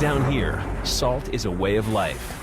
Down here, salt is a way of life.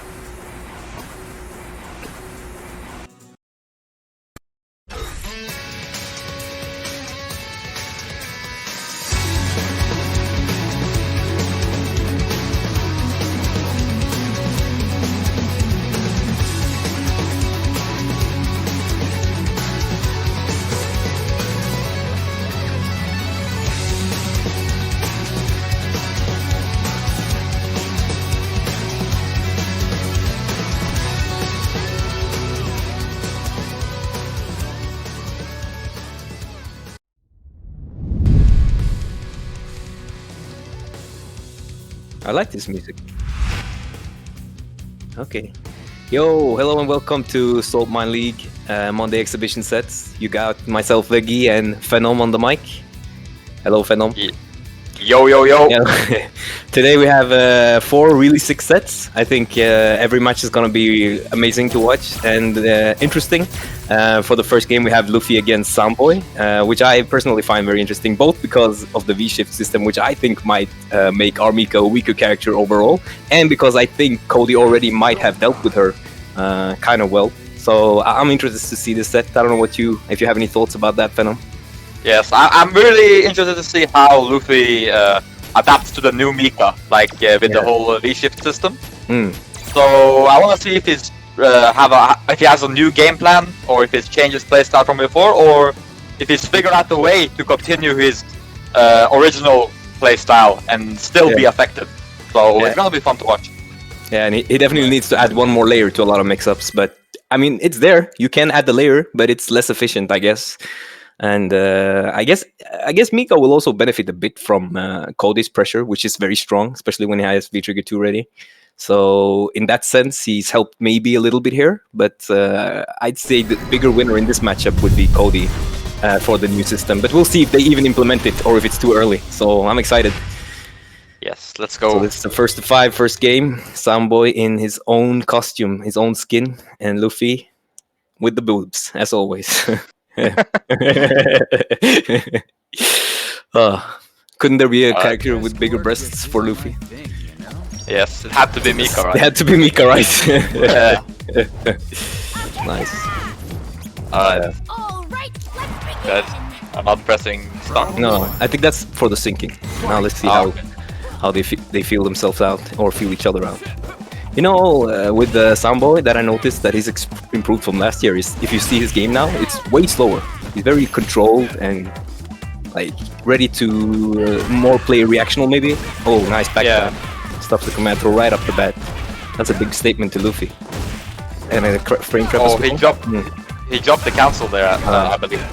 I like this music. Okay. Yo, hello and welcome to Saltmine League Monday Exhibition sets. You got myself, Veggey, and Phenom on the mic. Hello, Phenom. Yo, yo, yo. Yeah. Today we have 4 really sick sets. I think every match is going to be amazing to watch and interesting. For the first game we have Luffy against Samboy, which I personally find very interesting, both because of the V-shift system, which I think might make our Mika a weaker character overall, and because I think Cody already might have dealt with her kind of well. So I'm interested to see this set. I don't know if you have any thoughts about that, Phenom. Yes, I'm really interested to see how Luffy adapts to the new Mika, like with the whole V-shift system. So I want to see if he's if he has a new game plan, or if he's changed his playstyle from before, or if he's figured out a way to continue his original playstyle and still be effective. So it's gonna be fun to watch. Yeah, and he definitely needs to add one more layer to a lot of mix-ups, but I mean, it's there. You can add the layer, but it's less efficient, I guess. And I guess Mika will also benefit a bit from Cody's pressure, which is very strong, especially when he has V-Trigger 2 ready. So in that sense, he's helped maybe a little bit here, but I'd say the bigger winner in this matchup would be Cody for the new system. But we'll see if they even implement it or if it's too early. So I'm excited. Yes, let's go. So this is the first of 5, first game. Samboy in his own costume, his own skin, and Luffy with the boobs, as always. Couldn't there be a character with bigger breasts for Luffy? Yes, it had to be Mika, right? It had to be Mika, right? Nice. Good. I'm not pressing stun. No, I think that's for the sinking. Now let's see how they feel themselves out or feel each other out. You know, with the Samboy, that I noticed that he's improved from last year is if you see his game now, it's way slower. He's very controlled and like ready to more play reactional maybe. Oh, nice back. Stuffs the command throw right up the bat. That's a big statement to Luffy. And a frame trap. Oh, he dropped the cancel there, I believe.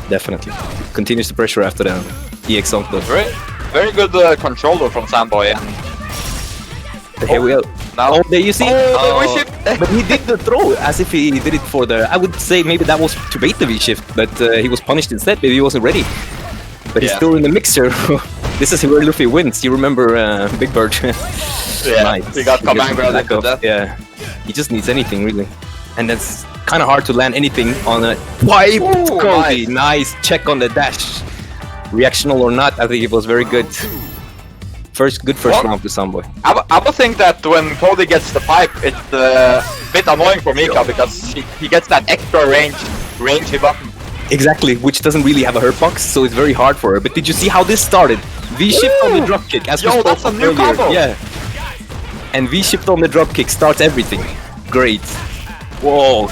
Definitely. Continues the pressure after the EX on close. Very good controller from Samboy. Here we go. Now, there you see. But he did the throw as if he did it for the. I would say maybe that was to bait the V-shift, but he was punished instead. Maybe he wasn't ready. But he's still in the mixer. This is where Luffy wins. You remember Big Bird? Nice. He got command grab after that. Yeah. He just needs anything really, and that's kind of hard to land anything on a wipe. Cody, nice check on the dash. Reactional or not, I think it was very good. First round to Samboy. I would think that when Cody gets the pipe, it's a bit annoying for Mika because he gets that extra range button. Exactly, which doesn't really have a hurt box, so it's very hard for her. But did you see how this started? V-shift on the dropkick. That's a new combo. Yeah. And V-shift on the dropkick starts everything. Great. Whoa.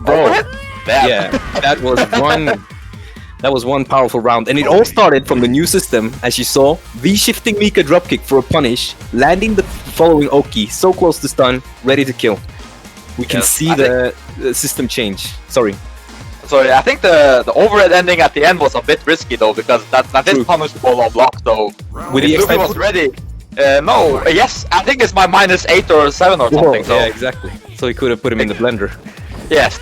Bro. Yeah, that was one powerful round, and it all started from the new system, as you saw. V-shifting Mika dropkick for a punish, landing the following Oki, so close to stun, ready to kill. We can see the system change. Sorry, I think the overhead ending at the end was a bit risky though, because that is punishable on block though. With if Luffy was ready. Yes, I think it's my -8 or 7 or something. So. Yeah, exactly. So he could have put him in the blender. Yes.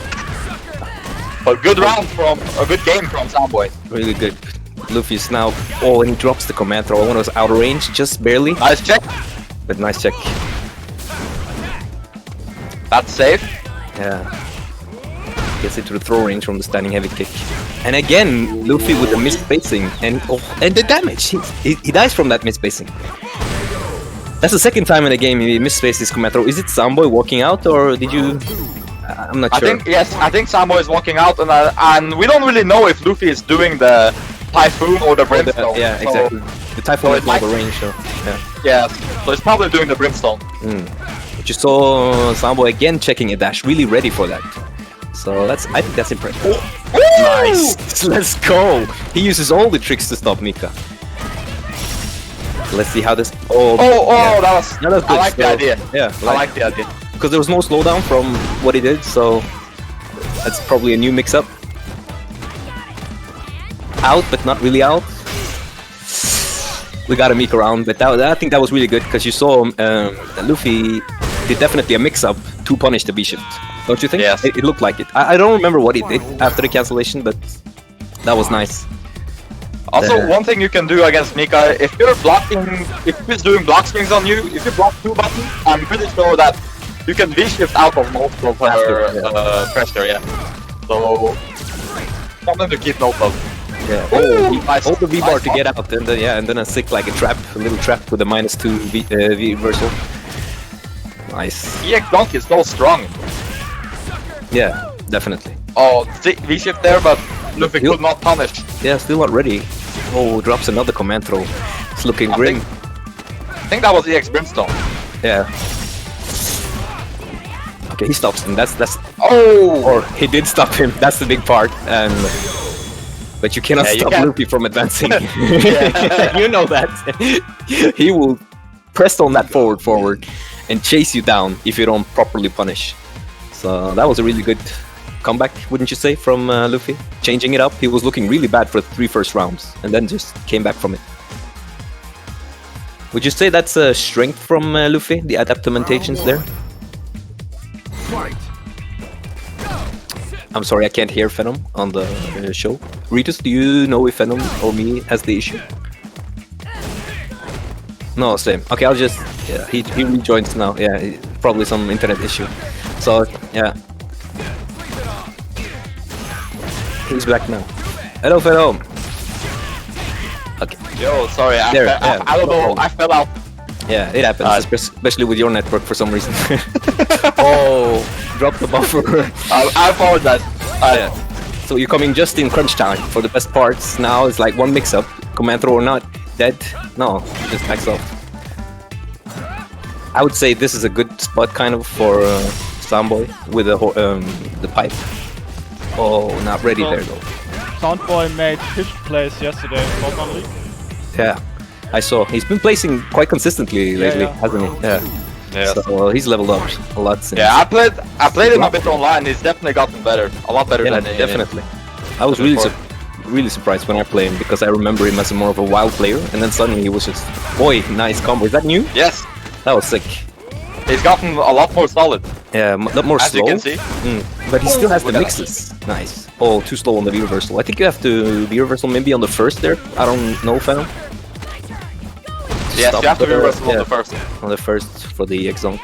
But good game from Samboy. Really good. Luffy's now, and he drops the command throw. One was out of range, just barely. Nice check. But nice check. That's safe. Yeah. Gets into the throw range from the standing heavy kick. And again, Luffy with the missed spacing and the damage. He dies from that missed spacing. That's the second time in the game he misspaced his command throw. Is it Samboy walking out, or did you... I'm not sure. I think Sambo is walking out, and we don't really know if Luffy is doing the Typhoon or the Brimstone. Yeah, so, exactly. The Typhoon is longer range, so yeah. So it's probably doing the Brimstone. But you saw Sambo again checking a dash, really ready for that. So I think that's impressive. Nice! Let's go! He uses all the tricks to stop Mika. Let's see how this... that was good. I like the idea. Yeah, I like the idea. Because there was no slowdown from what he did, so that's probably a new mix-up. Out, but not really out. We got a Mika around, but I think that was really good, because you saw Luffy did definitely a mix-up to punish the V-shift. Don't you think? Yes. It looked like it. I don't remember what he did after the cancellation, but that was nice. Also, one thing you can do against Mika, if you're blocking, if he's doing block swings on you, if you block 2 buttons, I'm pretty sure that you can V-shift out of most of her pressure, yeah. So, something to keep note of. Yeah. Nice. Hold the V-bar to get out, and then, and then a sick like a little trap with a -2 V reversal. Nice. EX Dunk is so strong. Yeah, definitely. Oh, V-shift there, but Luffy could not punish. Yeah, still not ready. Oh, drops another command throw. It's looking grim. I think that was EX Brimstone. Yeah. Okay, he stops him. That's. Oh! Or he did stop him. That's the big part. And but you cannot stop Luffy from advancing. You know that. He will press on that forward and chase you down if you don't properly punish. So that was a really good comeback, wouldn't you say, from Luffy? Changing it up. He was looking really bad for the 3 first rounds and then just came back from it. Would you say that's a strength from Luffy, the adaptamentations there? I'm sorry, I can't hear Phenom on the show. Ritus, do you know if Phenom or me has the issue? No, same. Okay, I'll just... Yeah, he rejoins now. Yeah, probably some internet issue. So, yeah. He's back now. Hello, Phenom. Okay. Yo, sorry, I don't know, I fell out. Yeah, it happens, especially with your network for some reason. Oh, drop the buffer. I apologize. Yeah. So you're coming just in crunch time for the best parts. Now it's like one mix-up. Command throw or not, dead? No, just backs off. I would say this is a good spot kind of for Soundboy with the pipe. Oh, not ready there though. Soundboy made 5th place yesterday in Saltmine League. Yeah, I saw. He's been placing quite consistently lately, hasn't he? Yeah. Yeah. So he's leveled up a lot since. Yeah, I played him a bit online. He's definitely gotten better, a lot better than definitely. I was really surprised when I played him because I remember him as more of a wild player, and then suddenly he was just, boy, nice combo. Is that new? Yes. That was sick. He's gotten a lot more solid. Yeah, a lot more as slow. As you can see. But he still has the mixes. Nice. Oh, too slow on the V reversal. I think you have to V reversal maybe on the first there. I don't know, Phenom. Yes, you have to reversal on the first. On the first for the X-Zone.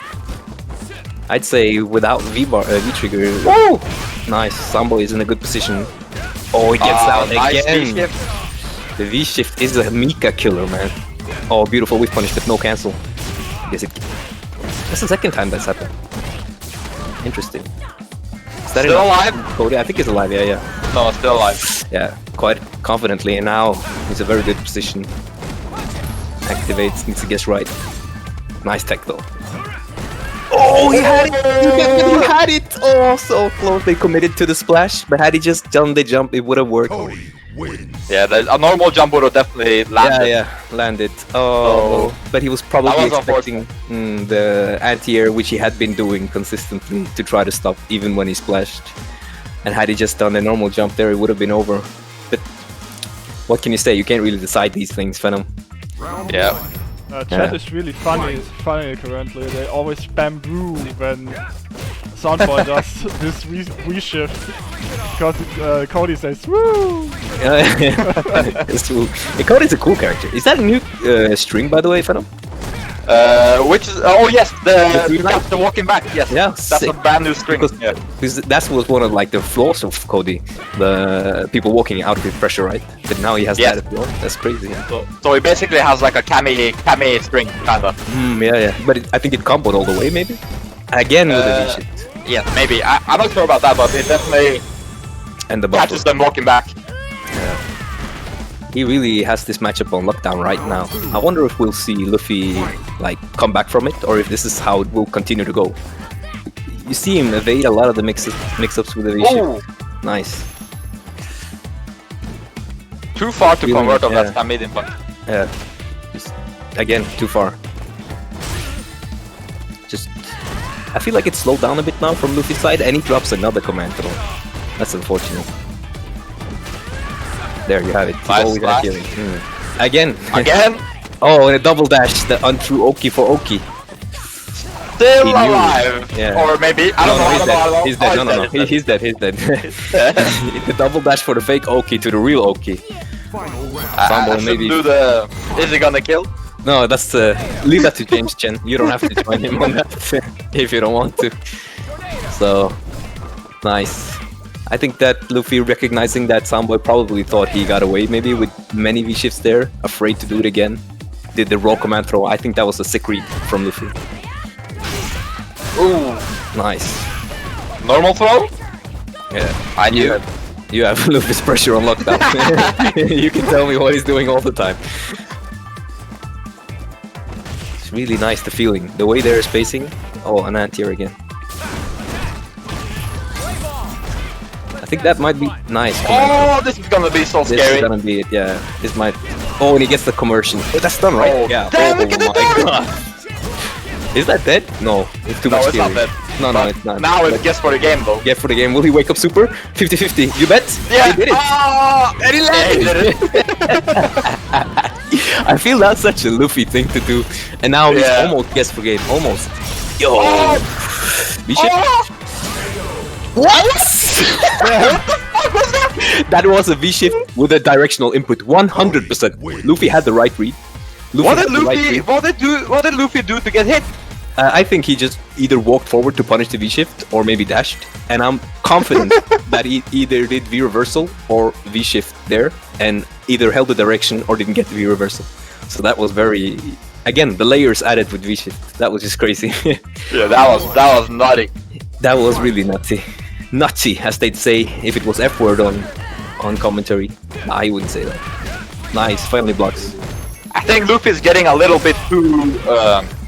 I'd say without V-trigger. Woo! Nice. Sambo is in a good position. Oh, he gets out nice again. V-shift. The V-shift is a Mika killer, man. Oh, beautiful whip punish, but no cancel. That's the second time that's happened. Interesting. Is that still alive? Cody, I think he's alive, yeah. No, still alive. Yeah, quite confidently, and now he's a very good position. Activates, needs to guess right. Nice tech though. Oh, he had it! He had it! Oh, so close. They committed to the splash, but had he just done the jump, it would have worked. Yeah, a normal jump would have definitely landed. Yeah, landed. Oh, but he was probably expecting the anti-air, which he had been doing consistently to try to stop, even when he splashed. And had he just done a normal jump there, it would have been over. But what can you say? You can't really decide these things, Phenom. Yeah. Chat is really funny currently. They always spam woo when Soundboy does this reshift because Cody says woo. It's true. Cody's a cool character. Is that a new string, by the way, Phenom? Which is yes, the walking back. Yes, Yeah, that's sick. a brand new string. Yeah. Because that was one of like the flaws of Cody, the people walking out of pressure, right? But now he has Yeah. that as well. That's crazy. So he basically has like a kami string kinda. Yeah. But I think it comboed all the way, maybe. Again with the V-shift Yeah, maybe. I'm not sure about that, but it definitely and the buffer. catches them walking back. He really has this matchup on lockdown right now. I wonder if we'll see Luffy like come back from it, or if this is how it will continue to go. You see him evade a lot of the mix-ups with the V-shift. Nice. Too far to Feeling convert it, on yeah. that mid input. Yeah. Just, again, too far. Just, I feel like it's slowed down a bit now from Luffy's side, and he drops another command throw. That's unfortunate. There you have it. He's Nice always blast. healing. Again. Again, Oh, and a double dash, the untrue Oki for Oki. still He knew. alive. Yeah. Or maybe, I don't know. he's dead. He's dead. Oh, No. He's dead. The double dash for the fake Oki to the real Oki. Sambo, I maybe. do the. Is he gonna kill? No, that's leave that to James Chen. You don't have to join him on that if you don't want to. So nice. I think that Luffy recognizing that Samboy probably thought he got away maybe with many V-shifts there, afraid to do it again. Did the raw command throw. I think that was a sick read from Luffy. Ooh, Nice. normal throw? Yeah. I knew. You have Luffy's pressure on lockdown. You can tell me what he's doing all the time. It's really nice, the feeling. The way they're spacing. Oh, an anti-air again. I think that might be nice. Oh, this is gonna be so This is scary. gonna be it, yeah. This might... Oh, and he gets the conversion. Oh, that's done, right? Oh, yeah. damn, oh look at my it. god. Is that dead? No, it's too No, much it's not theory. dead. No, But it's not. Now it's guess for the game though. Yeah, for the game. Will he wake up super? 50-50. You bet? Yeah. He did it. Ah, and he landed it. I feel that's such a Luffy thing to do. And now he's Yeah. almost guess for game. Almost. Yo! Oh. V-shift? Oh. That was a V-shift with a directional input. 100%. Luffy had the right read. What had did the right Luffy? read. What did Luffy do to get hit? I think he just either walked forward to punish the V-shift or maybe dashed. And I'm confident that he either did V-reversal or V-shift there and either held the direction or didn't get the V-reversal. So that was very... Again, the layers added with V-shift. That was just crazy. Yeah, that was nutty. That was really nutty. Nutty, as they'd say if it was F-word on commentary. Nah, I wouldn't say that. Nice, finally blocks. I think Luffy's getting a little bit too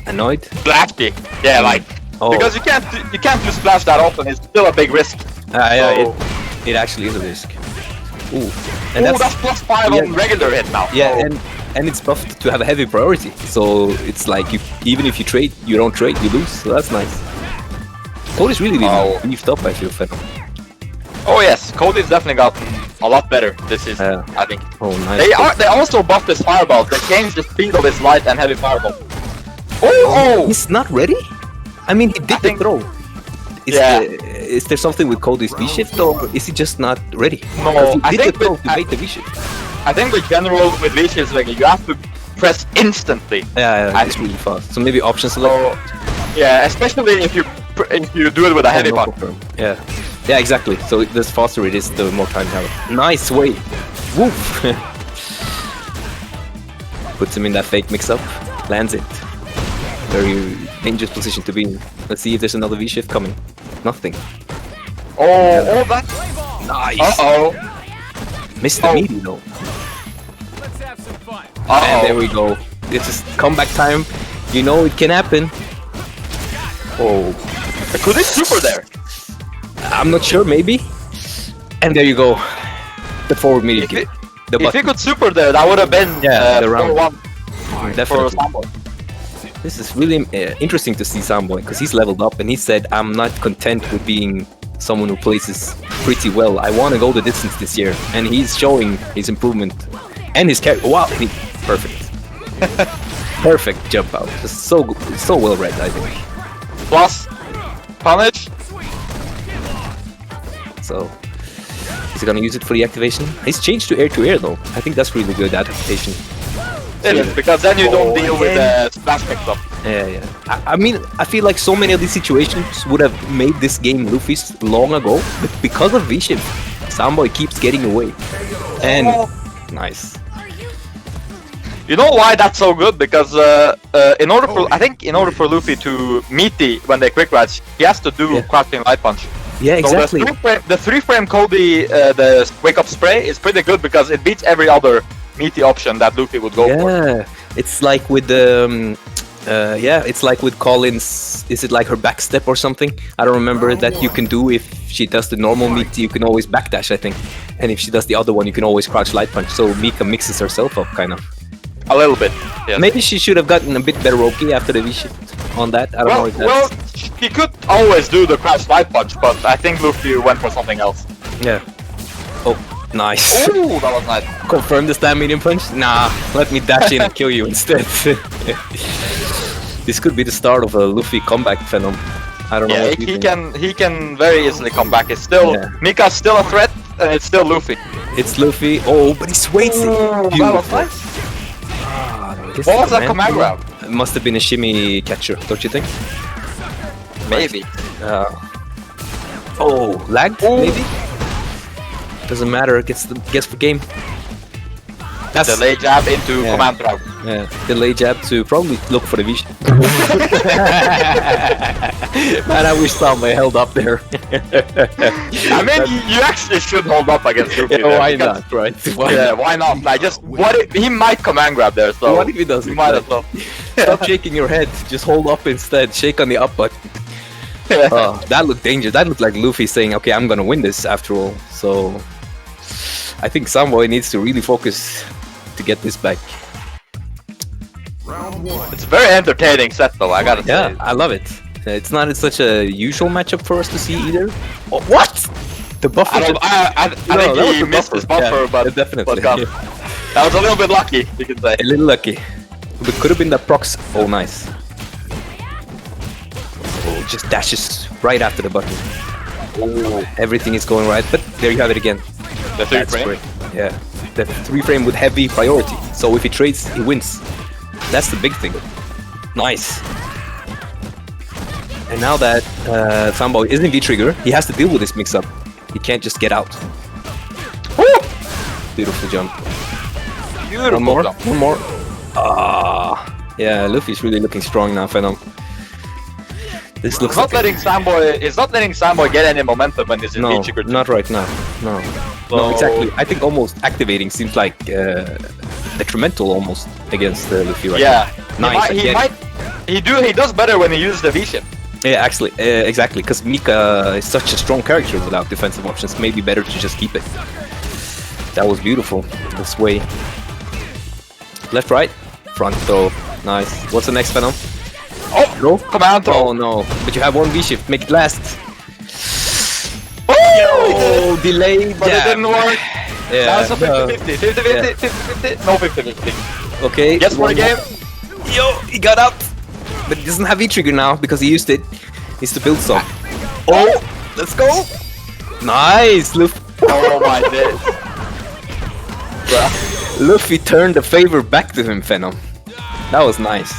Annoyed? splashy. Yeah, like Oh. because you can't do splash that often. It's still a big risk. Yeah, So- it actually is a risk. Ooh, And that's +5 on yeah. regular hit now. Yeah, So- and it's buffed to have a heavy priority. So it's like even if you trade, you don't trade, you lose. So that's nice. Cody's really beefed up, I feel, Phenom. Oh yes, Cody's definitely gotten a lot better this season. Yeah. I think. Oh, nice. They also buffed his fireball. They changed the speed of his light and heavy fireball. Oh! He's not ready? I mean, he did the think- throw. Is there something with Cody's V-shift, or is he just not ready? No, 'Cause he I did think the throw with- to bait the V-shift. I think the general with leash is like you have to press instantly. Yeah, I- it's really fast. So maybe option select. So yeah, especially if you do it with a heavy no puck. confirm. Yeah, exactly. So the faster it is, the more time you have. Nice way. Woof. Puts him in that fake mix-up. Lands it. Very dangerous position to be in. Let's see if there's another V-shift coming. Nothing. Oh, that. Nice. Uh-oh. Missed the Oh. meaty though. And there Uh-oh. we go. This is comeback time. You know it can happen. Oh. Could he super there? I'm not sure, maybe. And there you go. The forward media If kick. he- The If he button. could super there, that would have been The round. 4-1 for Definitely. Sambo. This is really interesting to see Samboy because he's leveled up and he said, I'm not content with being someone who places pretty well. I want to go the distance this year. And he's showing his improvement and his character. Wow, perfect. Perfect jump out. Just so well read, I think. Plus, punish. So, is he gonna use it for the activation? He's changed to air though. I think that's really good adaptation. It is, because then you don't deal with the splash mix-up. Yeah. I mean, I feel like so many of these situations would have made this game Luffy's long ago, but because of V-Shift, Samboy keeps getting away. And nice. You know why that's so good? Because in order for Luffy to meet when they quick rage, he has to do crouching light punch. Yeah, exactly. So the 3-frame Cody, the wake up spray is pretty good because it beats every other meaty option that Luffy would go for. Yeah, it's like with the it's like with Collins. Is it like her backstep or something? I don't remember that you can do if she does the normal meaty. You can always backdash, I think, and if she does the other one, you can always crouch light punch. So Mika mixes herself up, kind of. A little bit. Yes. Maybe she should have gotten a bit better Roki after the V-shift on that. I don't know if that's... Well, he could always do the crouch light punch, but I think Luffy went for something else. Yeah. Oh, nice. Oh, that was nice. Confirm the stand medium punch? Nah, let me dash in and kill you instead. This could be the start of a Luffy comeback Phenom. I don't know. Yeah, he can very easily come back. It's still Mika's still a threat, and it's still Luffy. It's Luffy. Oh, but he swaits it. That was nice. What was that command grab? It must have been a shimmy catcher, don't you think? Maybe. Oh, lagged? Maybe? Doesn't matter, it gets the game. That's delay jab into command grab. Yeah, delay jab to probably look for the vision. Man, I wish Saltmine held up there. I mean, you actually should hold up against Luffy. Yeah, why not, right? Why not? Like, just what if he might command grab there? So what if he doesn't? You might as well. Stop shaking your head. Just hold up instead. Shake on the up button. That looked dangerous. That looked like Luffy saying, "Okay, I'm gonna win this after all." So I think Samboy needs to really focus to get this back. It's a very entertaining set, though. I gotta say. Yeah, I love it. It's not such a usual matchup for us to see either. Oh, what? The buffer. I think he missed his buffer, but definitely. That was a little bit lucky, you could say. A little lucky. But could have been the prox. Oh, nice. Oh, just dashes right after the button. Oh, everything is going right, but there you have it again. The 3-frame? Yeah, the 3-frame with heavy priority. So if he trades, he wins. That's the big thing. Nice. And now that Samboy is in V-trigger, he has to deal with this mix-up. He can't just get out. Woo! Beautiful jump. Beautiful One more. jump. One more. Yeah, Luffy's really looking strong now, Phenom. This looks It's not letting Samboy get any momentum when he's in V-trigger. Not right now. No. No, exactly. I think almost activating seems like detrimental almost against Luffy right now. Nice. He does better when he uses the V-shift. Yeah, actually, exactly. Because Mika is such a strong character without defensive options. Maybe better to just keep it. That was beautiful. This way. Left, right, front throw. Nice. What's the next Phenom? Oh, no! Command throw. Oh no! But you have one V-shift. Make it last. Oh, delayed. But it didn't work. Yeah. That was a 50-50. 50-50. No 50-50. Okay. Guess for the game. Yo, he got out. But he doesn't have V-trigger now because he used it. Needs to build some. Oh, let's go. Nice, Luffy. Oh my days. Luffy turned the favor back to him, Phenom. That was nice.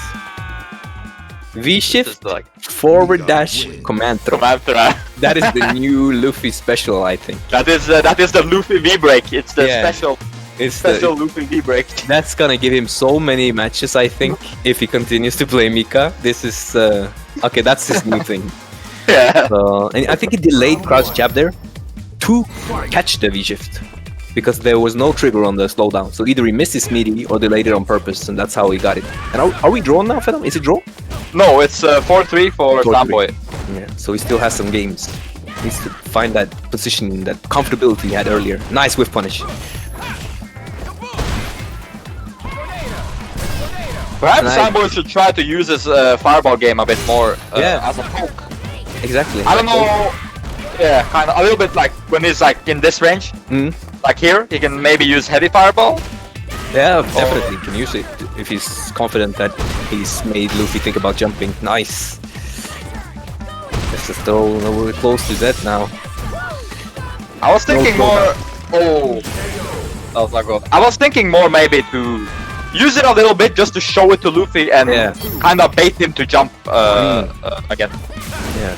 V-shift, Like forward dash, command throw. That is the new Luffy special, I think. That is the Luffy V-break. It's the special Luffy V-break. That's gonna give him so many matches, I think, if he continues to play Mika. This is okay. That's his new thing. Yeah. And I think he delayed crouch jab there to catch the V-shift because there was no trigger on the slowdown. So either he missed his meaty or delayed it on purpose, and that's how he got it. And are we drawn now, Phenom? Is it draw? No, it's 4-3 for Samboy. Yeah, so he still has some games. He needs to find that position, that comfortability he had earlier. Nice whiff punish. Perhaps Samboy should try to use his fireball game a bit more as a poke. Exactly. I don't know. Yeah, kind of a little bit like when he's like in this range. Like here, he can maybe use heavy fireball. Yeah, definitely can use it if he's confident that he's made Luffy think about jumping. Nice. Let's just throw we're close to that now. I was thinking more. Oh, that was not good. I was thinking more maybe to use it a little bit just to show it to Luffy and kind of bait him to jump again. Yeah.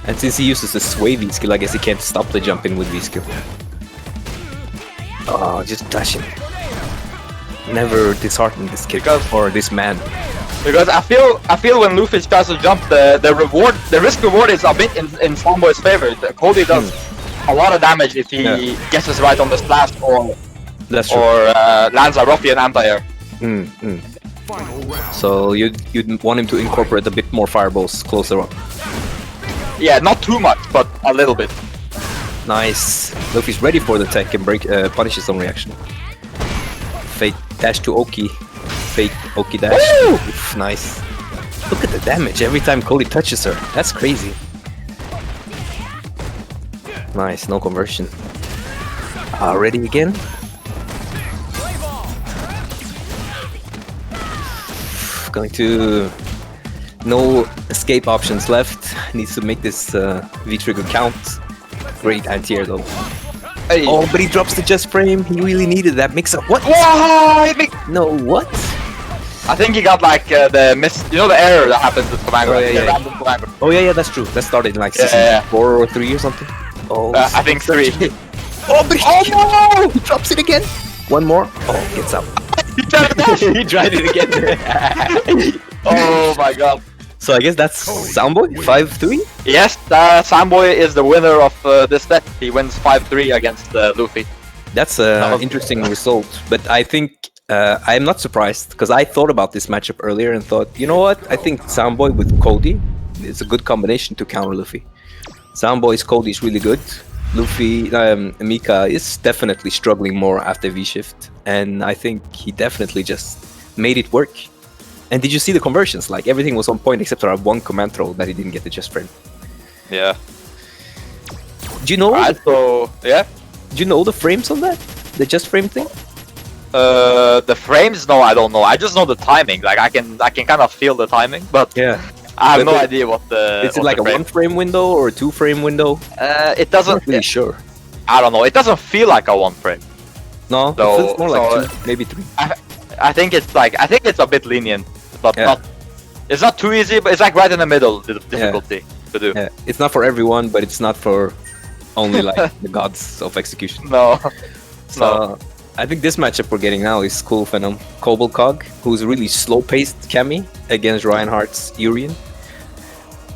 And since he uses the sway V skill, I guess he can't stop the jumping with V skill. Oh, just dashing. Never dishearten this kid or this man. Because I feel when Luffy tries to jump, the risk reward is a bit in Fanboy's favor. Cody does a lot of damage if he guesses right on the splash or lands a ruffian anti-air. So you'd want him to incorporate a bit more fireballs closer up. Yeah, not too much, but a little bit. Nice. Luffy's ready for the tech and punish his own reaction. Fake dash to Oki. Fake Oki dash. Oof, nice. Look at the damage every time Cody touches her. That's crazy. Nice, no conversion. Ready again? Going to... No escape options left. Needs to make this V-trigger count. Great anti-air though. Hey. Oh, but he drops the just frame. He really needed that mix-up. What? No, what? I think he got like the miss. You know the error that happens with Commander. Random Commander. Oh yeah, that's true. That started in like season 4 or 3 or something. Oh, I think 3. Oh, but no! He drops it again. One more. Oh, gets up. He tried to dash. He tried it again. Oh my god. So I guess that's Soundboy 5-3. Yes, Soundboy is the winner of this set. He wins 5-3 against Luffy. That's an interesting result, but I think I'm not surprised because I thought about this matchup earlier and thought, you know what? I think Soundboy with Cody is a good combination to counter Luffy. Soundboy's Cody is really good. Luffy, Mika is definitely struggling more after V-Shift, and I think he definitely just made it work. And did you see the conversions? Like everything was on point except for that one command throw that he didn't get the just frame. Yeah. Do you know? Yeah. Do you know the frames on that? The just frame thing? The frames? No, I don't know. I just know the timing. Like I can kind of feel the timing, but I have no idea what the. Is it like a 1-frame window or a 2-frame window? It doesn't. I'm not really sure. I don't know. It doesn't feel like a 1-frame. No, it feels more like 2, maybe 3. I think it's a bit lenient, but it's not too easy. But it's like right in the middle, the difficulty to do. Yeah, it's not for everyone, but it's not for only like the gods of execution. No. So I think this matchup we're getting now is cool. Phenom, Cog, who's really slow-paced Cammy against Reinhardt's Urien.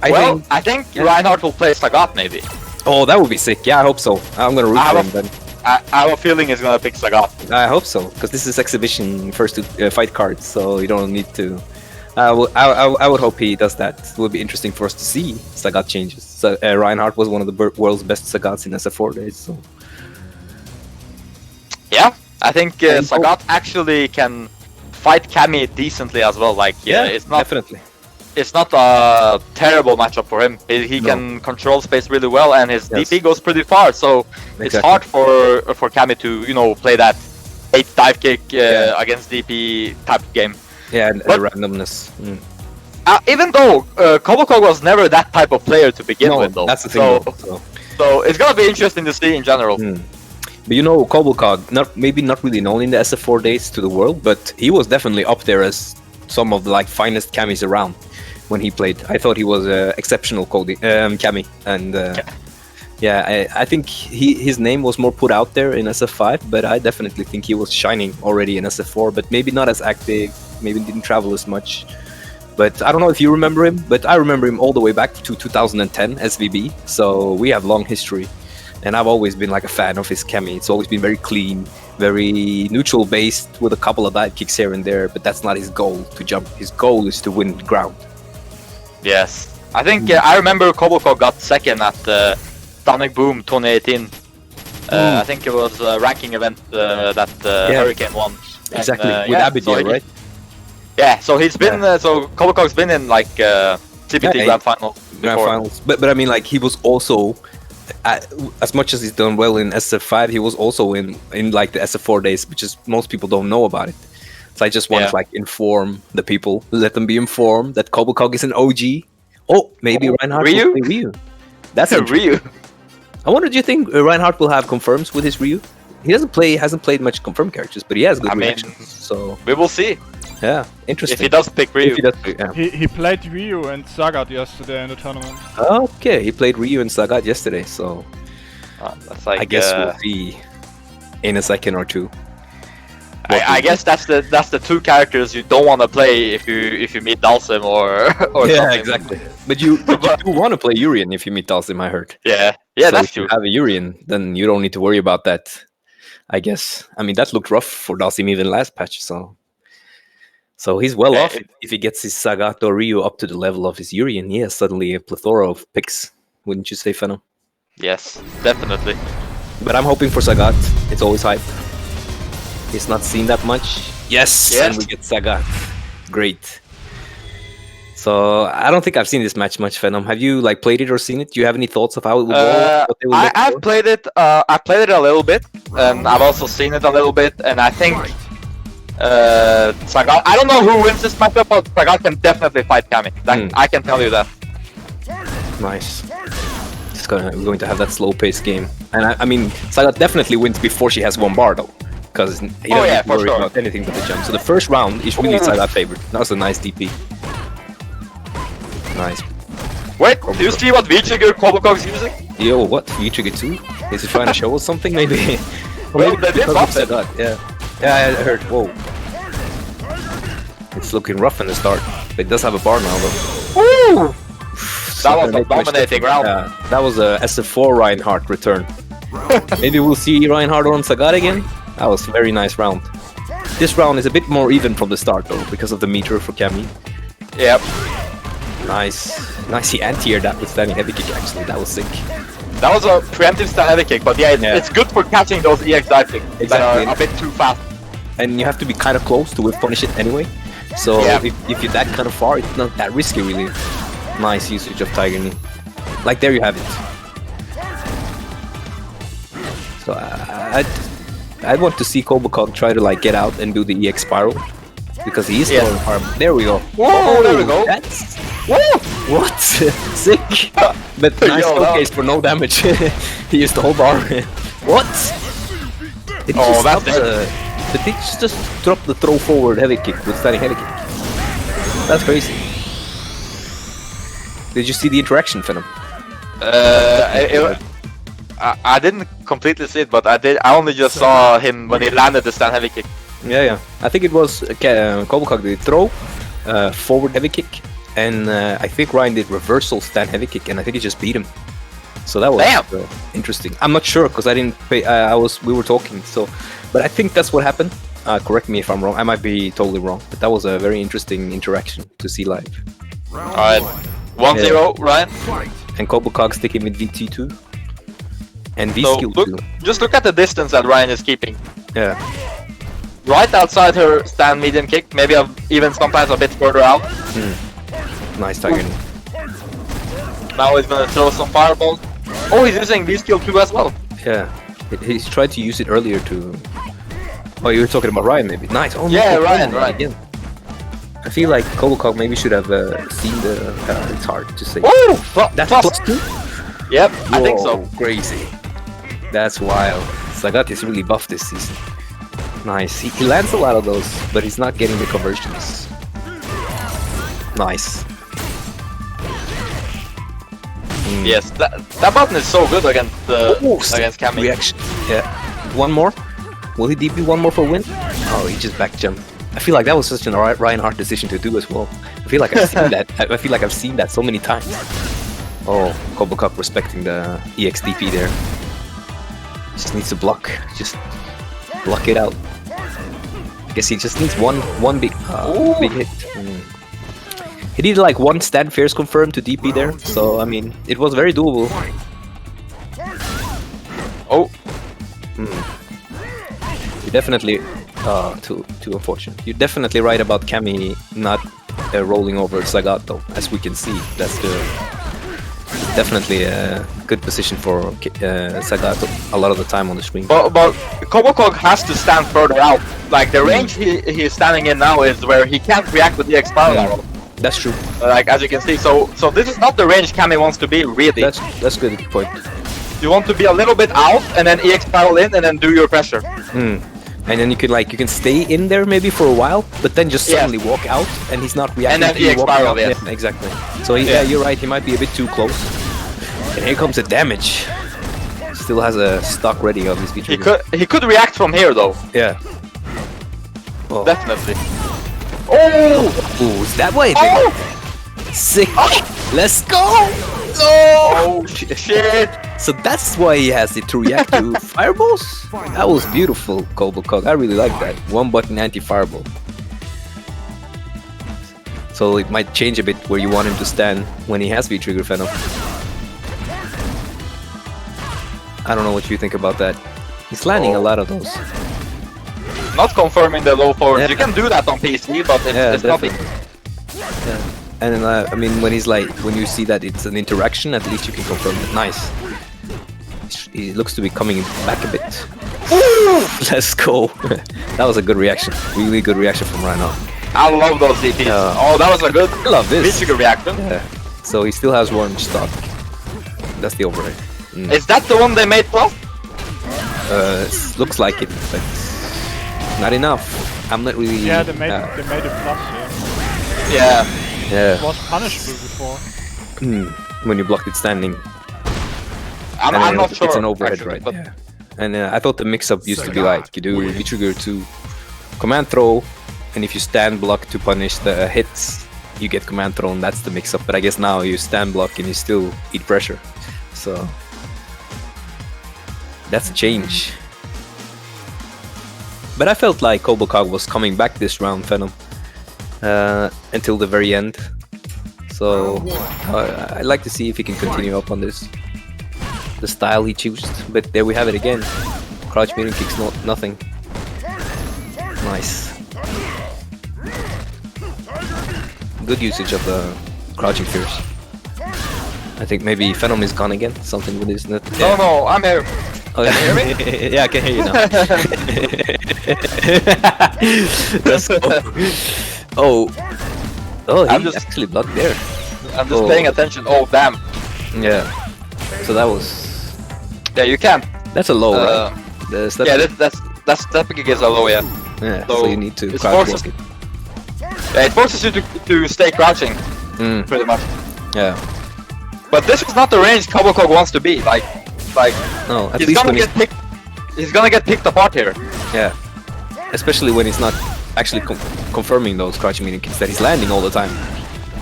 I think Reinhardt will play Sagat maybe. Oh, that would be sick. Yeah, I hope so. I'm gonna root for him then. I have a feeling he's gonna pick Sagat. I hope so, because this is exhibition first to fight cards, so you don't need to. I would hope he does that. It would be interesting for us to see Sagat changes. So Reinhardt was one of the world's best Sagats in SF4 days. So. Yeah, I think Sagat actually can fight Cammy decently as well. Like it's not definitely. It's not a terrible matchup for him. He can control space really well, and his DP goes pretty far. So it's hard for Cammy to play that 8 dive kick against DP type of game. Yeah, and randomness. Even though Cog was never that type of player to begin with, though. That's the thing. So it's gonna be interesting to see in general. But Cog, maybe not really known in the SF4 days to the world, but he was definitely up there as some of the finest Cammies around when he played. I thought he was exceptional Cammy, and I think his name was more put out there in SF5, but I definitely think he was shining already in SF4, but maybe not as active, maybe didn't travel as much. But I don't know if you remember him, but I remember him all the way back to 2010 SVB, so we have long history. And I've always been like a fan of his Cammy. It's always been very clean, very neutral based with a couple of dive kicks here and there, but that's not his goal to jump. His goal is to win ground. Yes. I think I remember Cog got second at Sonic Boom 2018. I think it was a ranking event that Hurricane won. Exactly, with Abigail, right? Yeah, so he's been Cog's been in like CBT Grand Finals. Grand Finals. But I mean, like, he was also as much as he's done well in SF5, he was also in like the SF4 days, which is most people don't know about it. So I just want to like inform the people, let them be informed that Cog is an OG. Oh, maybe Reinhardt will play Ryu. That's Ryu. I wonder, do you think Reinhardt will have confirms with his Ryu? he hasn't played much confirmed characters, but he has good reactions. So we will see. Yeah, interesting. If he does pick Ryu. If he does pick, yeah. He played Ryu and Sagat yesterday in the tournament. Okay, he played Ryu and Sagat yesterday, so that's like, I guess we'll see in a second or two. I guess that's the two characters you don't want to play if you meet Dalsim or yeah, something. exactly. But you do want to play Urien if you meet Dalsim, I heard. Yeah, so that's if true. you have a Urien, then you don't need to worry about that. I guess. I mean, that looked rough for Dalsim even last patch, so he's well off if he gets his Sagat or Ryu up to the level of his Urien. He has suddenly a plethora of picks, wouldn't you say, Phenom? Yes, definitely. But I'm hoping for Sagat. It's always hype. He's not seen that much. Yes, and we get Sagat. Great. So I don't think I've seen this match much, Phenom. Have you played it or seen it? Do you have any thoughts of how it will go? What they will I've played it. I played it a little bit, and I've also seen it a little bit. And I think Sagat. I don't know who wins this matchup, but Sagat can definitely fight Cammy. I can tell you that. Nice. We're going to have that slow-paced game, and I mean, Sagat definitely wins before she has one bar though, because he doesn't worry about anything but the jump. So the first round is really Sagat favored. That was a nice DP. Nice. Wait, do you see what V-Trigger Kobokog's using? Yo, what? V-Trigger 2? Is he trying to show us something, maybe? Well, they did buff it. Yeah, I heard. Whoa. It's looking rough in the start, but it does have a bar now, though. Woo! That was a dominating round. That was a SF4 Reinhardt return. Maybe we'll see Reinhardt on Sagat again. That was a very nice round. This round is a bit more even from the start, though, because of the meter for Cammy. Yep. Nice. Nice, he anti-aired that with standing heavy kick, actually. That was sick. That was a preemptive stand heavy kick, but it's good for catching those EX dive kicks that are a bit too fast. And you have to be kind of close to whip punish it anyway. So if you're that kind of far, it's not that risky, really. Nice usage of Tiger Knee. There you have it. So I'd want to see Kobokog try to get out and do the EX spiral, because he is throwing harm. There we go. Whoa, there we go. That's what? Sick. But nice showcase for no damage. He used the whole bar. What? That's but they just dropped the throw forward heavy kick with standing heavy kick. That's crazy. Did you see the interaction, Phenom? I didn't completely see it, but I only just saw him when he landed the stand heavy kick. Yeah. I think it was Kobokog did throw, forward heavy kick, and I think Ryan did reversal stand heavy kick, and I think he just beat him. So that was interesting. I'm not sure because I didn't pay. We were talking, but I think that's what happened. Correct me if I'm wrong. I might be totally wrong, but that was a very interesting interaction to see live. Alright, 1-0, Ryan. And Kobokog sticking with VT2 and V skill 2. Just look at the distance that Ryan is keeping. Yeah. Right outside her stand medium kick, maybe even sometimes a bit further out. Nice Tiger Knee. Now he's gonna throw some fireballs. Oh, he's using V skill 2 as well. Yeah, he's tried to use it earlier to. Oh, you were talking about Ryan, maybe. Nice. Oh, yeah, Ryan. Again. I feel like Kobokog maybe should have seen the. It's hard to say. Oh, that's +2. Yep, I think so. Crazy. That's wild. Sagat is really buffed this season. Nice. He lands a lot of those, but he's not getting the conversions. Nice. Yes, that button is so good against Cammy. Reaction. Yeah. One more. Will he DP one more for win? Oh, he just back jumped. I feel like that was such an Reinhardt decision to do as well. I feel like I've seen that. I feel like I've seen that so many times. Oh, Kobokog respecting the EXDP there. Just needs to block. Just block it out. I guess he just needs one big hit. He did one stand fierce confirm to DP there, so I mean it was very doable. Oh. You definitely too unfortunate. You're definitely right about Cammy not rolling over Sagat though, as we can see. That's definitely a good position for Sagat a lot of the time on the screen. But Kobokog has to stand further out. The range he's standing in now is where he can't react with the spiral arrow. That's true. As you can see, so this is not the range Cammy wants to be, really. That's a good point. you want to be a little bit out and then EX spiral in and then do your pressure. And then you can stay in there maybe for a while, but then just suddenly walk out, and he's not reacting. And then to you EX walking spiral, out. yes. Yeah, exactly. So you're right. He might be a bit too close. And here comes the damage. Still has a stock ready of his V-trigger. He could react from here though. Yeah. Oh. Definitely. Oh! Ooh, is that way? Oh! Sick. Let's go. Oh shit! So that's why he has it to react to fireballs? That was beautiful, Coblecog. I really like that. One button anti-fireball. So it might change a bit where you want him to stand when he has V-trigger Phenom. I don't know what you think about that. He's landing a lot of those. Not confirming the low forward. Yeah. You can do that on PC, but it's nothing. Yeah. And then, I mean, when you see that it's an interaction, at least you can confirm it. Nice. He looks to be coming back a bit. Let's go. That was a good reaction. Really good reaction from Reinhardt. I love those DPs. Oh, that was a good I love this. V-trigger reaction. Yeah. So he still has one stock. That's the overhead. Is that the one they made plus? Looks like it, but not enough. I'm not really. Yeah, they made it plus. Yeah. It was punishable before. When you blocked it standing. I'm not sure. It's an overhead, actually, right? but Yeah. And I thought the mix-up used to be like you do V-trigger to command throw, and if you stand block to punish the hits, you get command throw, and that's the mix-up. But I guess now you stand block and you still eat pressure, so that's a change. But I felt like Coblecog was coming back this round, Phenom, until the very end. So I'd like to see if he can continue up on this. The style he chose, but there we have it again. Crouch medium kicks, nothing. Nice. Good usage of the crouching fierce. I think maybe Phenom is gone again. Something with his net. Yeah. No, I'm here. Oh, yeah. Can you hear me? Yeah, I can hear you now. Let's go. Oh, I'm he just- actually blocked there. I'm just paying attention. Oh, damn. Yeah. So that was. Yeah, you can. That's a low, right? Yeah, that's typically is a low, yeah. Yeah. So So you need to it crouch forces- block it. Yeah, it forces you to stay crouching, pretty much. Yeah. But this is not the range Coblecog wants to be. Like No, at he's least gonna when get picked. He's gonna get picked apart here. yeah. Especially when he's not actually confirming those crouching medium kicks that he's landing all the time.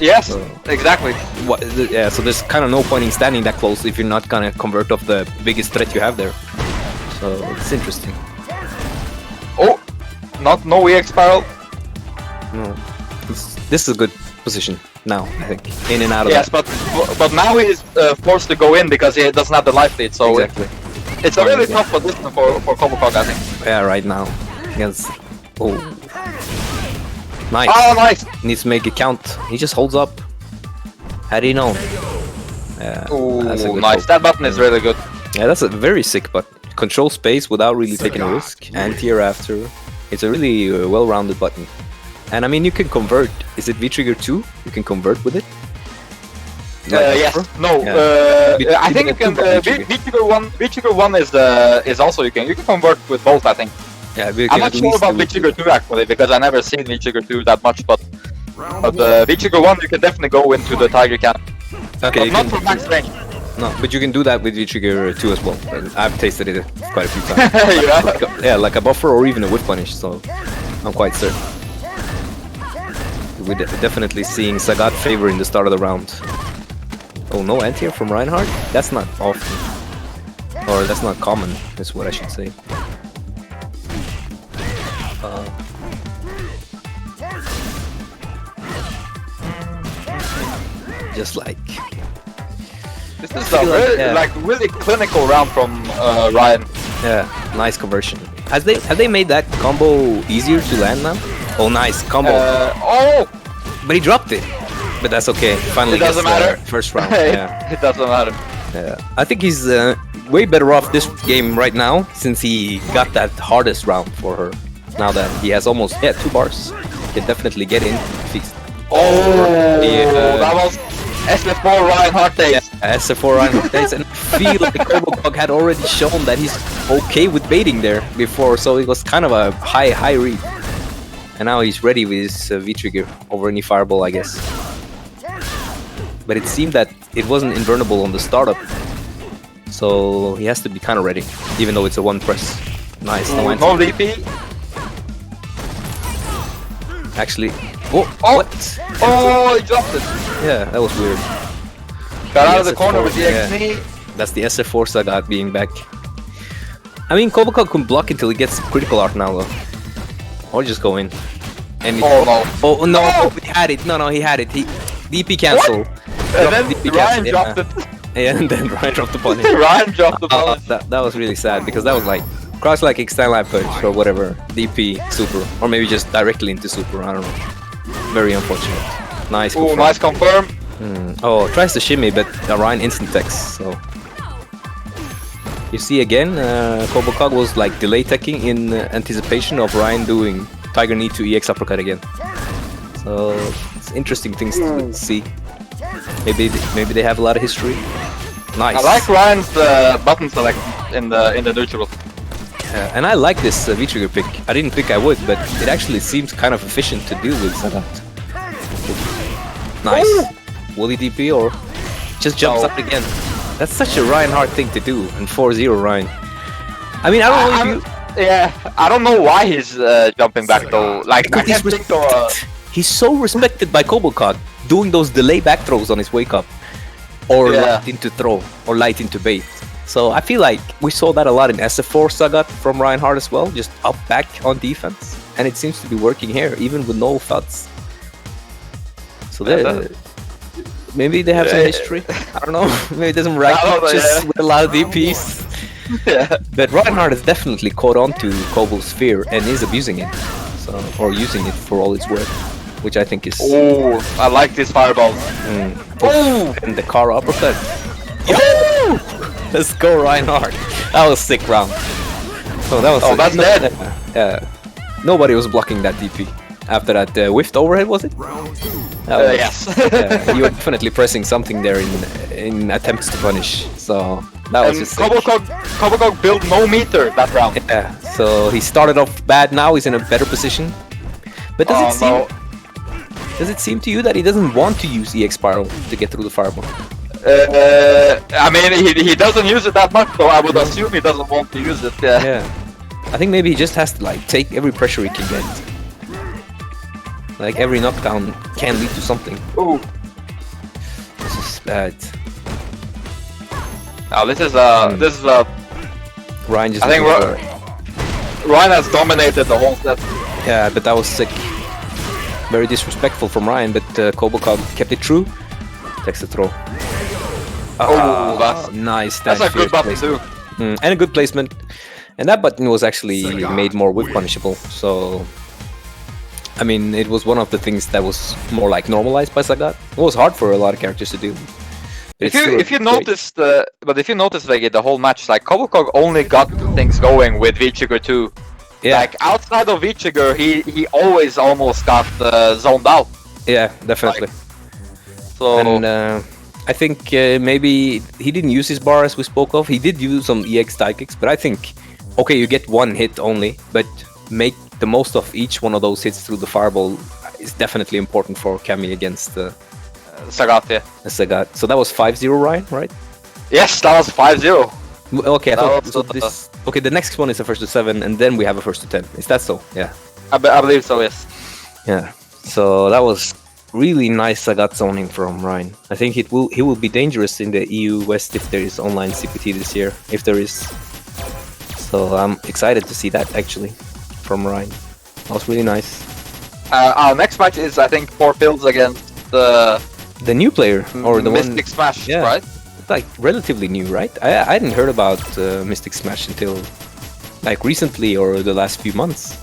Yes, So- exactly. Yeah, so there's kind of no point in standing that close if you're not gonna convert off the biggest threat you have there. So it's interesting. Oh, no EX spiral. No, this is a good position now. I think in and out of Yes, that. but now he's forced to go in because he doesn't have the life lead. So Exactly. it's a really tough position for Coblecog, I think. Yeah, right now. Against nice. Oh, nice. Needs to make it count. He just holds up. How do you know? Yeah, that's a Oh, good nice. hold. That button is really good. Yeah, that's a very sick button. Control space without really taking a risk. Anti-air after. It's a really well-rounded button. And I mean, you can convert. Is it V-Trigger 2? You can convert with it? Yes. No. Yeah. I think you can. V-Trigger 1 is also you can convert with both. I think. Yeah, we I'm can not at sure least about do V-Trigger 2 actually because I never seen V-Trigger 2 that much, but V-Trigger 1 you can definitely go into the Tiger Cannon. Okay, But you not can, for max range. no, but you can do that with V-Trigger 2 as well. I've tasted it quite a few times. Yeah. Yeah, like a buffer or even a whip punish, so I'm quite certain. We're definitely seeing Sagat favor in the start of the round. Oh, no anti-air from Reinhardt? That's not often. Or that's not common, is what I should say. Just like... This is a really, really clinical round from Ryan. Yeah, nice conversion. Have they made that combo easier to land now? Oh, nice combo. Oh! But he dropped it. But that's okay. Finally It doesn't gets the matter. first round. Yeah. It doesn't matter. Yeah. I think he's way better off this game right now since he got that hardest round for her. Now that he has almost 2 bars, he can definitely get in. If he's Oh, Yeah. that was SF4 Reinhardt days. SF4 Reinhardt days, and I feel like Kobokog had already shown that he's okay with baiting there before, so it was kind of a high read. And now he's ready with his V-trigger over any fireball, I guess. But it seemed that it wasn't invulnerable on the startup, so he has to be kind of ready, even though it's a one press. Nice. No DP. Actually, what? Oh, he dropped it. Yeah, that was weird. Got out of the corner with the XP. That's the SF4 Sagat being back. I mean, Kobokog can block until he gets critical art now, though. Or just go in. And oh no! He had it. No, he had it. He DP cancel. And then Ryan dropped it. Yeah, and then Ryan dropped the punish. Ryan dropped the punish. That was really sad because that was like cross like extend line punch or whatever. DP super, or maybe just directly into super. I don't know. Very unfortunate. Nice. Oh, nice confirm. Oh, tries to shimmy, but Ryan instant techs. So you see again, Kobokog was like delay teching in anticipation of Ryan doing Tiger Knee to EX uppercut again. So it's interesting things to see. Maybe they have a lot of history. Nice. I like Ryan's button select in the neutral. And I like this V-trigger pick. I didn't think I would, but it actually seems kind of efficient to deal with Sagat. Nice. Woolly DP or just jumps up again. That's such a Reinhardt thing to do, and 4-0 Ryan. I mean, I don't know if you... Yeah, I don't know why he's jumping back though. Like, I can't think of... He's so respected by Kobokog, doing those delay back throws on his wake up. Or light into throw, or light into bait. So I feel like we saw that a lot in SF4 Sagat from Reinhardt as well, just up back on defense. And it seems to be working here, even with no FUDs. So maybe they have some history. I don't know. Maybe it doesn't rank just with a lot of DPs. But Reinhardt has definitely caught on to Kobo's fear and is abusing it. So, or using it for all it's worth. Which I think is... Oh, I like this fireball. Oh! And the car uppercut. Oh! Let's go, Reinhardt. That was sick round. So that was... Oh, that's dead. Yeah. Nobody was blocking that DP. After that whiffed overhead, was it? Yes. You were definitely pressing something there in attempts to punish. So that was just Kobokog built no meter that round. Yeah. So he started off bad. Now he's in a better position. But does it seem to you that he doesn't want to use EX Spiral to get through the fireball? I mean, he doesn't use it that much, so I would assume he doesn't want to use it. Yeah. I think maybe he just has to like take every pressure he can get. Like every knockdown can lead to something. Ooh. This is bad. Now this is Ryan just. I think Ryan has dominated the whole set. Yeah, but that was sick. Very disrespectful from Ryan, but Kobokog kept it true. Takes the throw. Oh, that's nice. That's a good button too. And a good placement. And that button was actually made more whip punishable. So, I mean, it was one of the things that was more like normalized by Sagat. It was hard for a lot of characters to do. If you noticed, Veggey, the whole match, like Kobokog only got things going with V-trigger 2. Yeah. Like outside of V-trigger, he always almost got zoned out. Yeah, definitely. So and I think maybe he didn't use his bar as we spoke of. He did use some EX tie kicks, but I think okay, you get one hit only, but make the most of each one of those hits through the fireball is definitely important for Cammy against Sagat. Yeah. Sagat. So that was 5-0, Ryan, right? Yes, that was 5-0. Okay, I thought so this. Okay, the next one is a 1st-to-7, and then we have a 1st-to-10. Is that so? Yeah. I believe so. Yes. Yeah. So that was really nice Sagat zoning from Ryan. I think he will be dangerous in the EU West if there is online CPT this year, if there is. So I'm excited to see that actually from Ryan. That was really nice. Our next match is I think 4 pills against the new player or the Mystic Smash, right? Like relatively new, right? I hadn't heard about Mystic Smash until like recently or the last few months.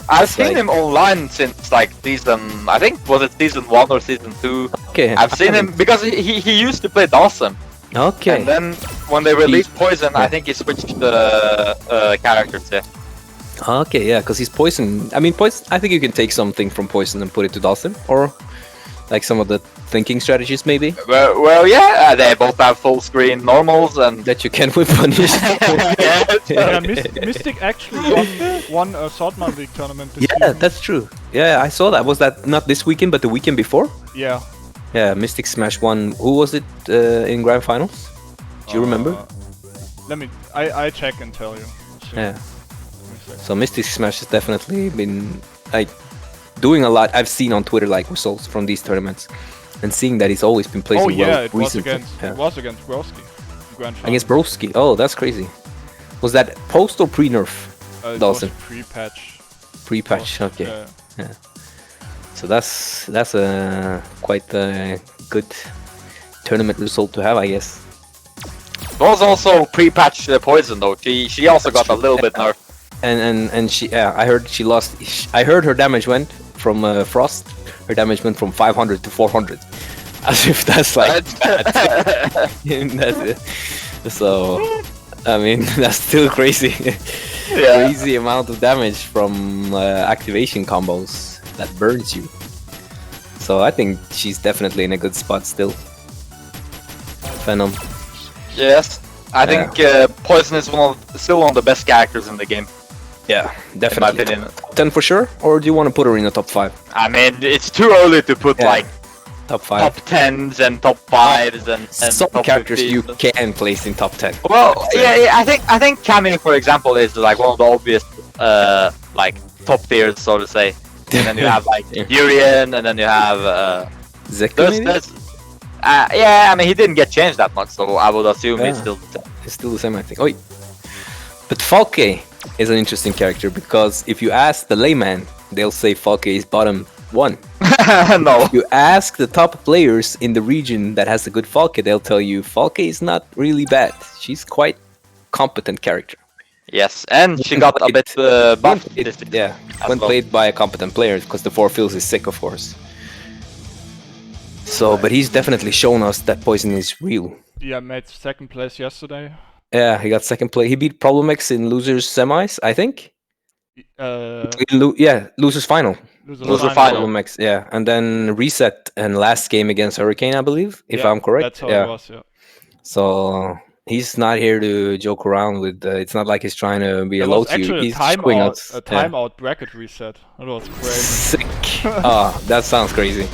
I've seen him online since like season, I think was it season 1 or season 2. Okay. I've seen him because he used to play Dawson. Okay. And then when they released Poison, I think he switched the characters. Yeah. Okay, yeah, because he's Poison. I mean, Poison. I think you can take something from Poison and put it to Dawson, or like some of the thinking strategies, maybe. Well, yeah, they both have full screen normals and That you can whip punish. Yeah, Mystic actually won a Saltmine League tournament this Yeah, season. that's true. Yeah, I saw that. Was that not this weekend, but the weekend before? Yeah. Yeah, Mystic Smash won. Who was it in grand finals? Do you remember? Let me. I check and tell you. Yeah. So Mystic Smash has definitely been like doing a lot. I've seen on Twitter like results from these tournaments, and seeing that he's always been placing Oh yeah, well it was recently. against Yeah. Broski. Grand final. Against Broski. Oh, that's crazy. Was that post or pre-nerf? It Dawson. was pre-patch. Pre-patch. Okay. Yeah. So that's a quite a good tournament result to have, I guess. it was also pre-patch Poison though. She also got a little bit nerfed. And she, yeah, I heard she lost. I heard her damage went from Frost. Her damage went from 500 to 400, as if that's like bad. So, I mean, that's still crazy. Yeah. Crazy amount of damage from activation combos that burns you. So I think she's definitely in a good spot still. Phenom. Yes, I think Poison is still one of the best characters in the game. Yeah, In my definitely. opinion. Top 10 for sure, or do you want to put her in the top 5? I mean, it's too early to put Yeah. like Top 5. top 10s and top 5s and Some top characters 15s. you can place in top 10. Well, yeah, I think Cammy, for example, is like one of the obvious like top tiers, so to say. And then you have like Yeah. Urian, and then you have Zeki maybe? yeah, I mean he didn't get changed that much, so I would assume he's Yeah. still the same. It's still the same, I think. Oi. But Falke is an interesting character because if you ask the layman, they'll say Falke is bottom 1. No. You ask the top players in the region that has a good Falke, they'll tell you Falke is not really bad. She's quite competent character. Yes, and she got a bit buffed. Yeah, as when well. played by a competent player, because the 4 fills is sick, of course. So, but he's definitely shown us that Poison is real. Yeah, made second place yesterday. Yeah, he got second place. He beat Problemx in losers semis, I think. Losers final. Loser final. Problemx, yeah, and then reset and last game against Hurricane, I believe, if I'm correct. That's how yeah. it was. Yeah. So he's not here to joke around with. It's not like he's trying to be a There low was to you. actually He's a showing us. timeout bracket reset. That was crazy. Sick. That sounds crazy.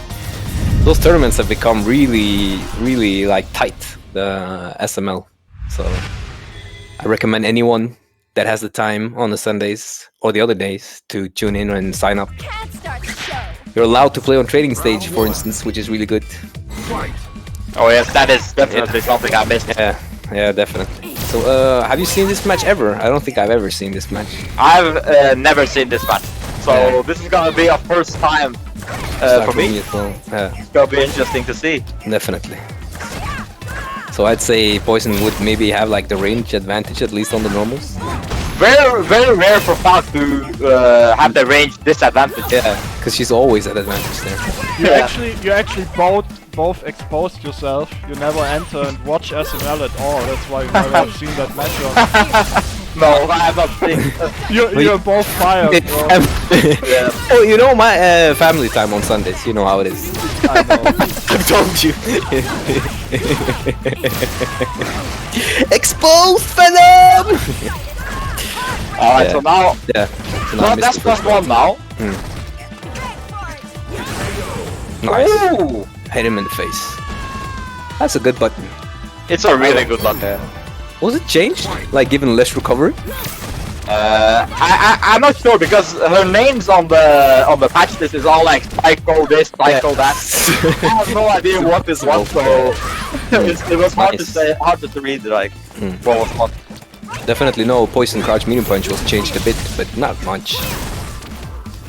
Those tournaments have become really, really like tight. The SML. So I recommend anyone that has the time on the Sundays or the other days to tune in and sign up. Can't start the show. You're allowed to play on trading stage, for instance, which is really good. Oh yes, that is definitely something I missed. Yeah, definitely. So, have you seen this match ever? I don't think I've ever seen this match. I've never seen this match, so Yeah. this is gonna be a first time for me. as well. Yeah, It's gonna be interesting to see. definitely. So I'd say Poison would maybe have like the range advantage, at least on the normals. Very, very rare for Falk to have the range disadvantage. Yeah, because she's always at advantage there. You actually both exposed yourself. You never enter and watch SML at all. That's why you never have seen that matchup. No, I have not seen. You're both fired, bro. Yeah. Oh, you know my family time on Sundays. You know how it is. I know. I've told you. Exposed Phenom! Alright, Yeah. so now, Yeah. So well, I missed that's the first plus one now. Nice. Ooh, Hit him in the face. That's a good button. it's a really good luck. Was it changed? Like given less recovery? I'm not sure because her names on the patch list is all like Psycho this, Psycho that. I have no idea what is what, so it was hard to Nice. say, hard to read like what was what. Definitely no poison crouch medium punch was changed a bit, but not much.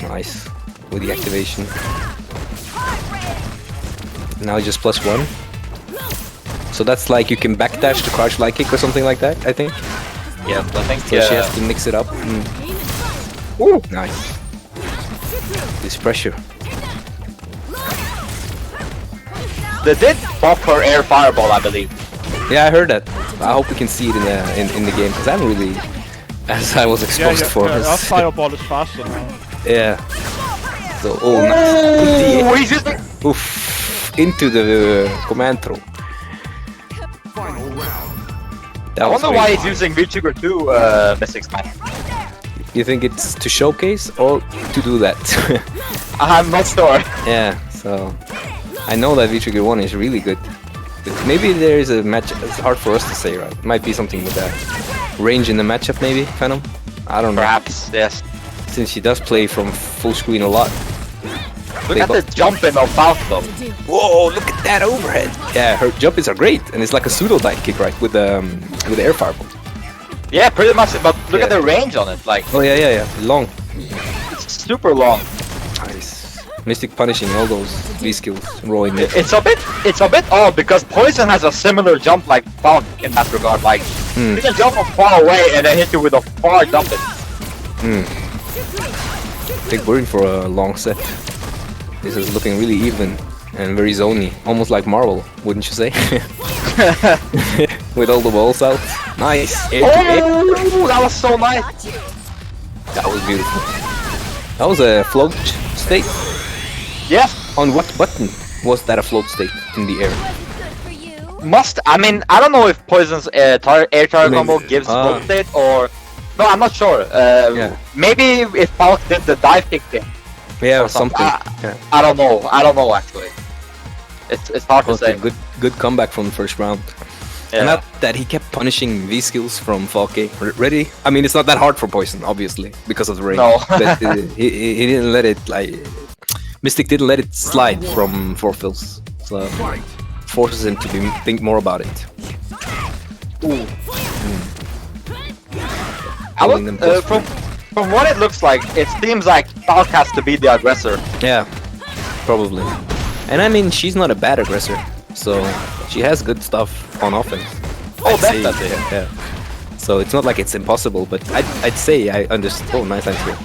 Nice. With the activation. Now just +1. So that's like you can backdash to crouch light kick or something like that, I think. Yes, I think So she has to mix it up. Ooh, nice. This pressure. they did buff her air fireball, I believe. Yeah, I heard that. I hope we can see it in the game because I'm really, as I was exposed for. Our fireball is faster now. Yeah. So nice. Ooh, he's just Oof. into the command throw. I wonder why he's using V-Trigger 2, Mystic Smash. You think it's to showcase or to do that? I'm not sure. Yeah, so I know that V-Trigger 1 is really good. But maybe there is a match. It's hard for us to say, right? Might be something with that range in the matchup, maybe Phenom. I don't know. Perhaps, yes. Since she does play from full screen a lot. Look at the jumping of Falk though. Whoa! Look at that overhead. Yeah, her jumps are great, and it's like a pseudo dive kick, right? With the air fireball. Yeah, pretty much. But look at the range on it. Like, Oh yeah. Long. it's super long. Nice. Mystic punishing all those V skills, rolling it. It's a bit odd because Poison has a similar jump like Falk in that regard. Like, he can jump from far away and then hit you with a far jump. I think we're in for a long set. This is looking really even and very zony, almost like Marvel, wouldn't you say? With all the balls out. Nice. Oh, that was so nice. That was beautiful. That was a float state. Yes. On what button was that a float state in the air? I mean, I don't know if Poison's air target combo gives float state or... No, I'm not sure. Maybe if Falk did the dive kick thing. Yeah, or something. I don't know actually. It's hard to say. Good comeback from the first round. Yeah. Not that he kept punishing V skills from Falke. Ready? I mean, it's not that hard for Poison, obviously, because of the range. No. But he didn't let it, like... Mystic didn't let it slide from 4-fills. So, forces him to think more about it. Ooh. From what it looks like, it seems like Falk has to be the aggressor. Yeah, probably. And I mean, she's not a bad aggressor, so she has good stuff on offense. Oh, definitely. Yeah. So it's not like it's impossible, but I'd say I understand. Oh, nice answer.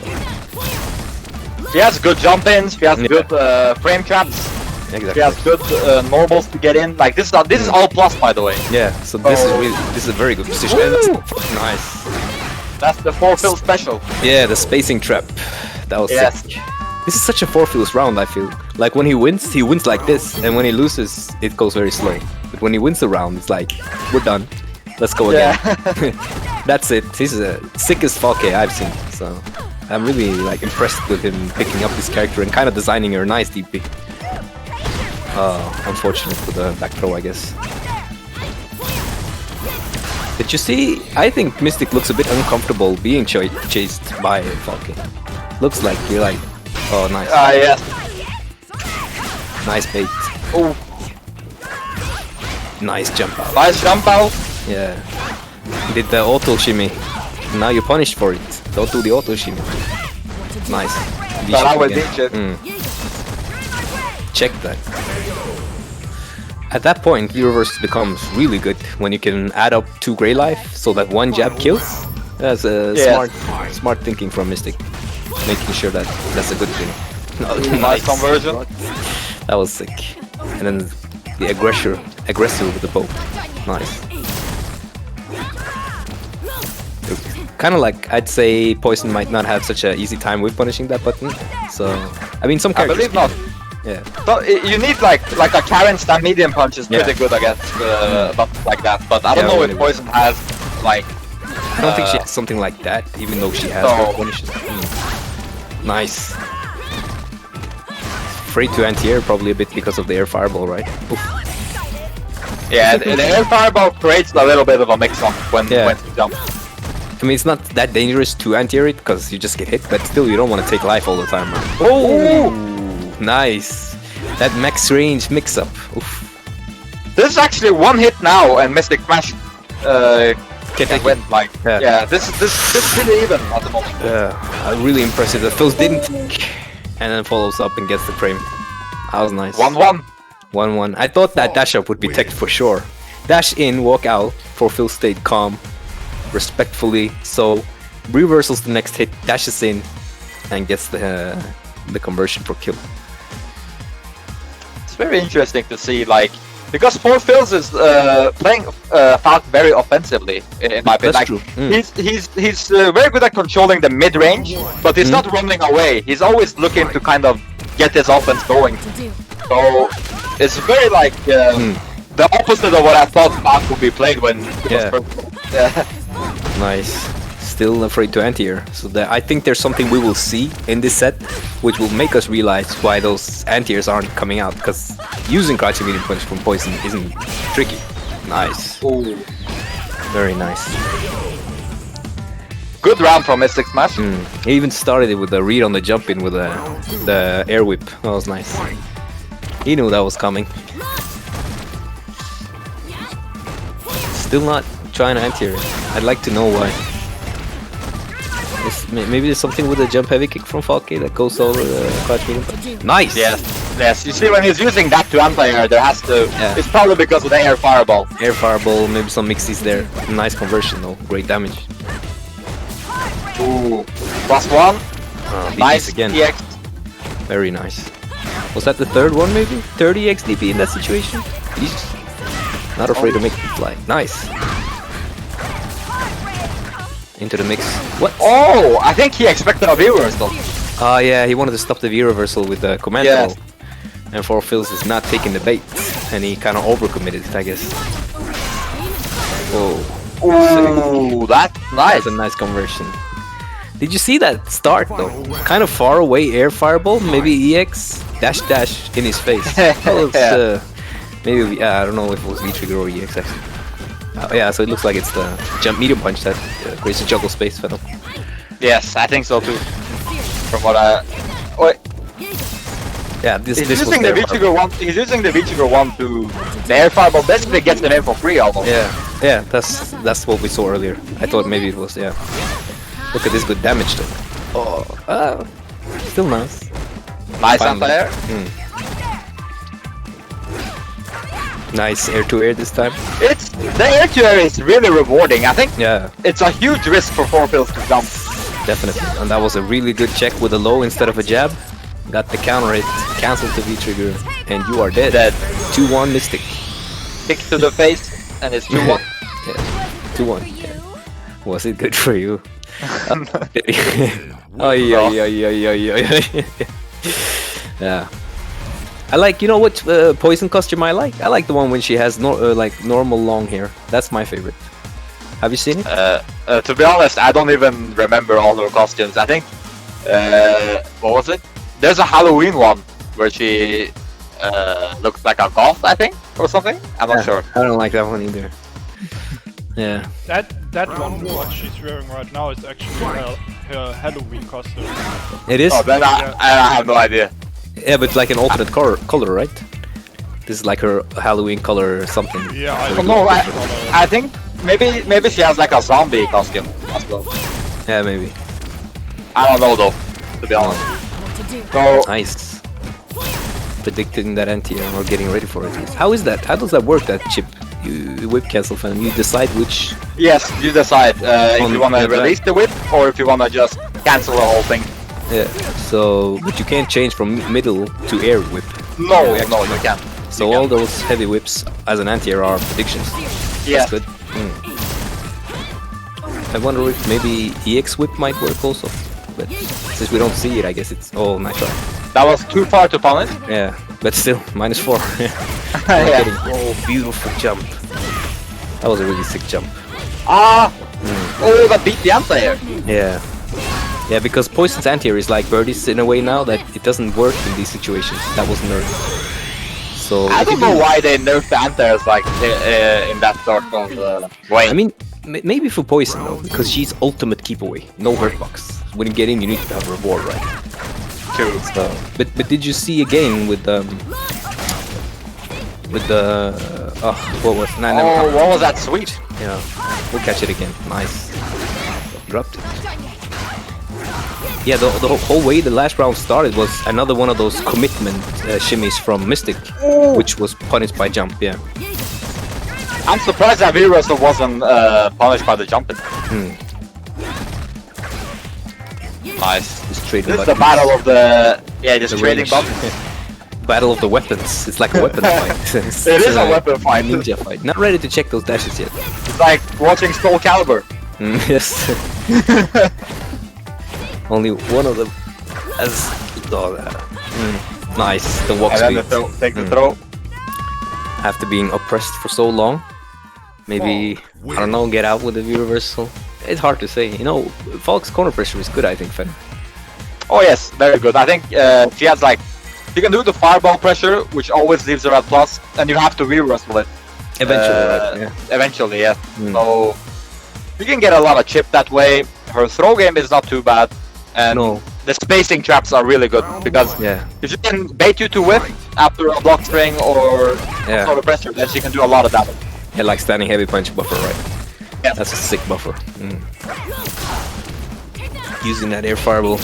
She has good jump ins. She has good frame traps. Exactly. She has good normals to get in. Like this is all plus, by the way. Yeah. So this is a very good position. Nice. That's the 4-fill special. Yeah, the spacing trap. That was sick. This is such a 4-fills round, I feel. Like when he wins like this, and when he loses, it goes very slow. But when he wins the round, it's like, we're done. Let's go again. That's it. He's the sickest Falke I've seen. So I'm really like impressed with him picking up this character and kind of designing her nice DP. Unfortunate for the back throw, I guess. Did you see? I think Mystic looks a bit uncomfortable being chased by Falke. Looks like you're like, oh nice. Yeah. Nice bait. Oh. Nice jump out. Nice jump out. Yeah. He did the auto shimmy. Now you're punished for it. Don't do the auto shimmy. Nice. Check that. At that point, V-reverse becomes really good when you can add up 2 gray life so that 1 jab kills. That's a smart thinking from Mystic. Making sure that that's a good thing. Nice conversion. That was sick. And then the aggressor with the bow. Nice. Kind of like, I'd say Poison might not have such an easy time with punishing that button. So, I mean, some characters... I believe not. Yeah. So you need like a Karen stand medium punch is pretty good against buttons like that. But I don't know if Poison has like... I don't think she has something like that, even though she has good punishes. Nice. Afraid to anti-air probably a bit because of the air fireball, right? Oof. Yeah, the air fireball creates a little bit of a mix-up when you jump. I mean, it's not that dangerous to anti-air it because you just get hit, but still you don't want to take life all the time, right? Oh! Nice. That max range mix-up. Oof. This is actually 1 hit now and Mystic Smash can win. Like, this is pretty even at the moment. Yeah, really impressive. The Phils didn't and then follows up and gets the frame. That was nice. 1-1. 1-1. I thought that dash up would be teched for sure. Dash in, walk out, for Phil stayed calm, respectfully. So reversals the next hit, dashes in, and gets the conversion for kill. It's very interesting to see, like, because 4-fills is playing Falk very offensively, in my opinion. That's like, true. He's very good at controlling the mid-range, but he's not running away. He's always looking to kind of get this offense going. So it's very like the opposite of what I thought Mark would be played when it was first. Yeah. Nice. Still afraid to anti-air. So I think there's something we will see in this set, which will make us realize why those anti-airs aren't coming out. Because using crouching medium punch from Poison isn't tricky. Nice. Ooh. Very nice. Good round from Mystic Smash. He even started it with a read on the jump in with the air whip. That was nice. He knew that was coming. Still not trying to anti-air. I'd like to know why. Maybe there's something with the jump heavy kick from Falke that goes over the crouch medium punch. Nice! Yes. You see, when he's using that to anti-air, there has to... Yeah. It's probably because of the air fireball. Air fireball, maybe some mixies there. Nice conversion though. Great damage. Ooh. +1. Nice again. EX. Very nice. Was that the third one maybe? 30 XDP in that situation? He's not afraid to make it fly. Nice. Into the mix. What? Oh, I think he expected a V-reversal. Oh yeah, he wanted to stop the V-reversal with the command roll. And 4Phils is not taking the bait. And he kind of overcommitted, I guess. Oh. Ooh, that's nice. That's a nice conversion. Did you see that start though? Kind of far away air fireball, maybe EX dash in his face. That was, maybe I don't know if it was V-trigger or EX actually. Yeah, so it looks like it's the jump medium punch that creates a juggle space Phenom. Yes, I think so too. From what I... Wait. Yeah, this He's was using the V-trigger one. He's using the V-trigger one to the air fireball. Basically gets them in for free almost. Yeah, that's what we saw earlier. I thought maybe it was Look at this good damage though. Oh, still nice. Nice anti-air. Nice air-to-air this time. The air-to-air is really rewarding. I think it's a huge risk for 4Phils to jump. Definitely, and that was a really good check with a low instead of a jab. Got the counter hit, cancelled the V-trigger, and you are dead. 2-1 Mystic. Kick to the face, and it's 2-1. 2-1. Yeah. Was it good for you? Yeah. I like, you know what Poison costume I like? I like the one when she has like normal long hair. That's my favorite. Have you seen it? To be honest, I don't even remember all her costumes. I think, what was it? There's a Halloween one where she looks like a goth, I think, or something. I'm not sure. I don't like that one either. Yeah. That one, what she's wearing right now, is actually her Halloween costume. It is? Oh, then I have no idea. Yeah, but like an alternate color, right? This is like her Halloween color or something. Yeah, I think maybe she has like a zombie costume as well. Yeah, maybe. I don't know though, to be honest. So nice. Predicting that anti-air or getting ready for it. How is that? How does that work? That chip? You whip cancel Phenom. You decide which. Yes, you decide if you want to release the whip or if you want to just cancel the whole thing. Yeah. So, but you can't change from middle to air whip. No, you can't. So all those heavy whips as an anti-air are predictions. Yeah. That's good. I wonder if maybe EX whip might work also. But since we don't see it, I guess it's... Oh, nice try. That was too far to punish. Yeah, but still, -4. Yeah. Oh, beautiful jump. That was a really sick jump. Oh, that beat the anti-air. Yeah. Yeah, because Poison's anti-air is like Birdie's in a way now, that it doesn't work in these situations. That was nerfed. So I don't know why they nerfed the anti-airs like in that sort of way. I mean, maybe for Poison though, because she's ultimate keep away. No hurt box. When you get in, you need to have reward, right? True. So, but did you see again with the what was what was that sweep? Yeah, we'll catch it again. Nice. Dropped it. Yeah, the whole way the last round started was another one of those commitment shimmies from Mystic, which was punished by jump. Yeah. I'm surprised that V-reversal wasn't punished by the jumping. Nice. This is the battle of the trading buttons. Battle of the weapons. It's like a weapon fight. It is a weapon fight. Ninja fight. Not ready to check those dashes yet. It's like watching Soul Calibur. Yes. Only one of them has Nice, the walk And then the speed. throw, take the throw. After being oppressed for so long, maybe, I don't know, get out with the V reversal. It's hard to say. You know, Falk's corner pressure is good, I think, Phenom. Oh yes, very good. I think she has like, you can do the fireball pressure, which always leaves her at plus, and you have to re-wrestle it. Eventually, right? Yeah. Eventually, yeah. So you can get a lot of chip that way. Her throw game is not too bad, and No. the spacing traps are really good because Yeah. if she can bait you to whiff after a block string or Yeah. sort of pressure, then she can do a lot of damage. Yeah, like standing heavy punch buffer, right? Yeah. That's a sick buffer. Using that air fireball.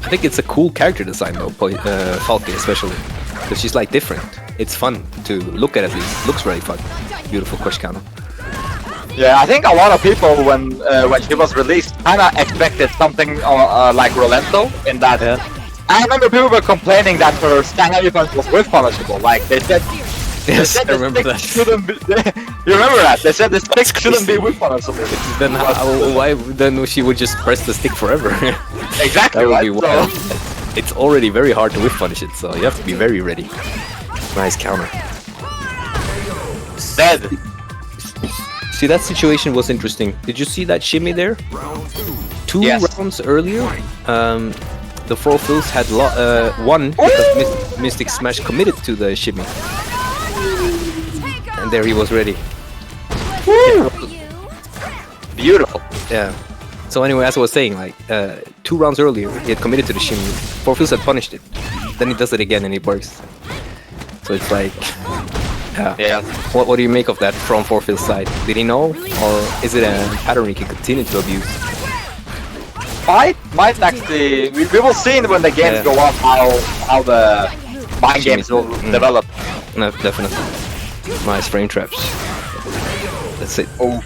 I think it's a cool character design though, Falky especially. Because she's like different. It's fun to look at least. Looks really fun. Beautiful crush counter. Yeah, I think a lot of people when she was released kind of expected something like Rolento in that. Yeah. I remember people were complaining that her stand heavy punch was whiff punishable. Like they said. Yes, I the remember stick that. shouldn't be, you remember that? They said the stick shouldn't be whiff punishable. Then why then she would just press the stick forever? Exactly, That would right? be wild. It's already very hard to whiff punish it, so you have to be very ready. Nice counter. Dead. See, that situation was interesting. Did you see that shimmy there? Two Yes. rounds earlier, the four fills had won because Mystic Smash committed to the shimmy. And there he was ready. Beautiful. Yeah. So anyway, as I was saying, like 2 rounds earlier, he had committed to the shimmy. Four fills had punished it. Then he does it again and it works. So it's like, Yeah. What do you make of that from Four Fills' side? Did he know, or is it a pattern he can continue to abuse? Might actually. We will see when the games Yeah. go on how the mind games will develop. No, definitely. Nice frame traps. That's it. Oh.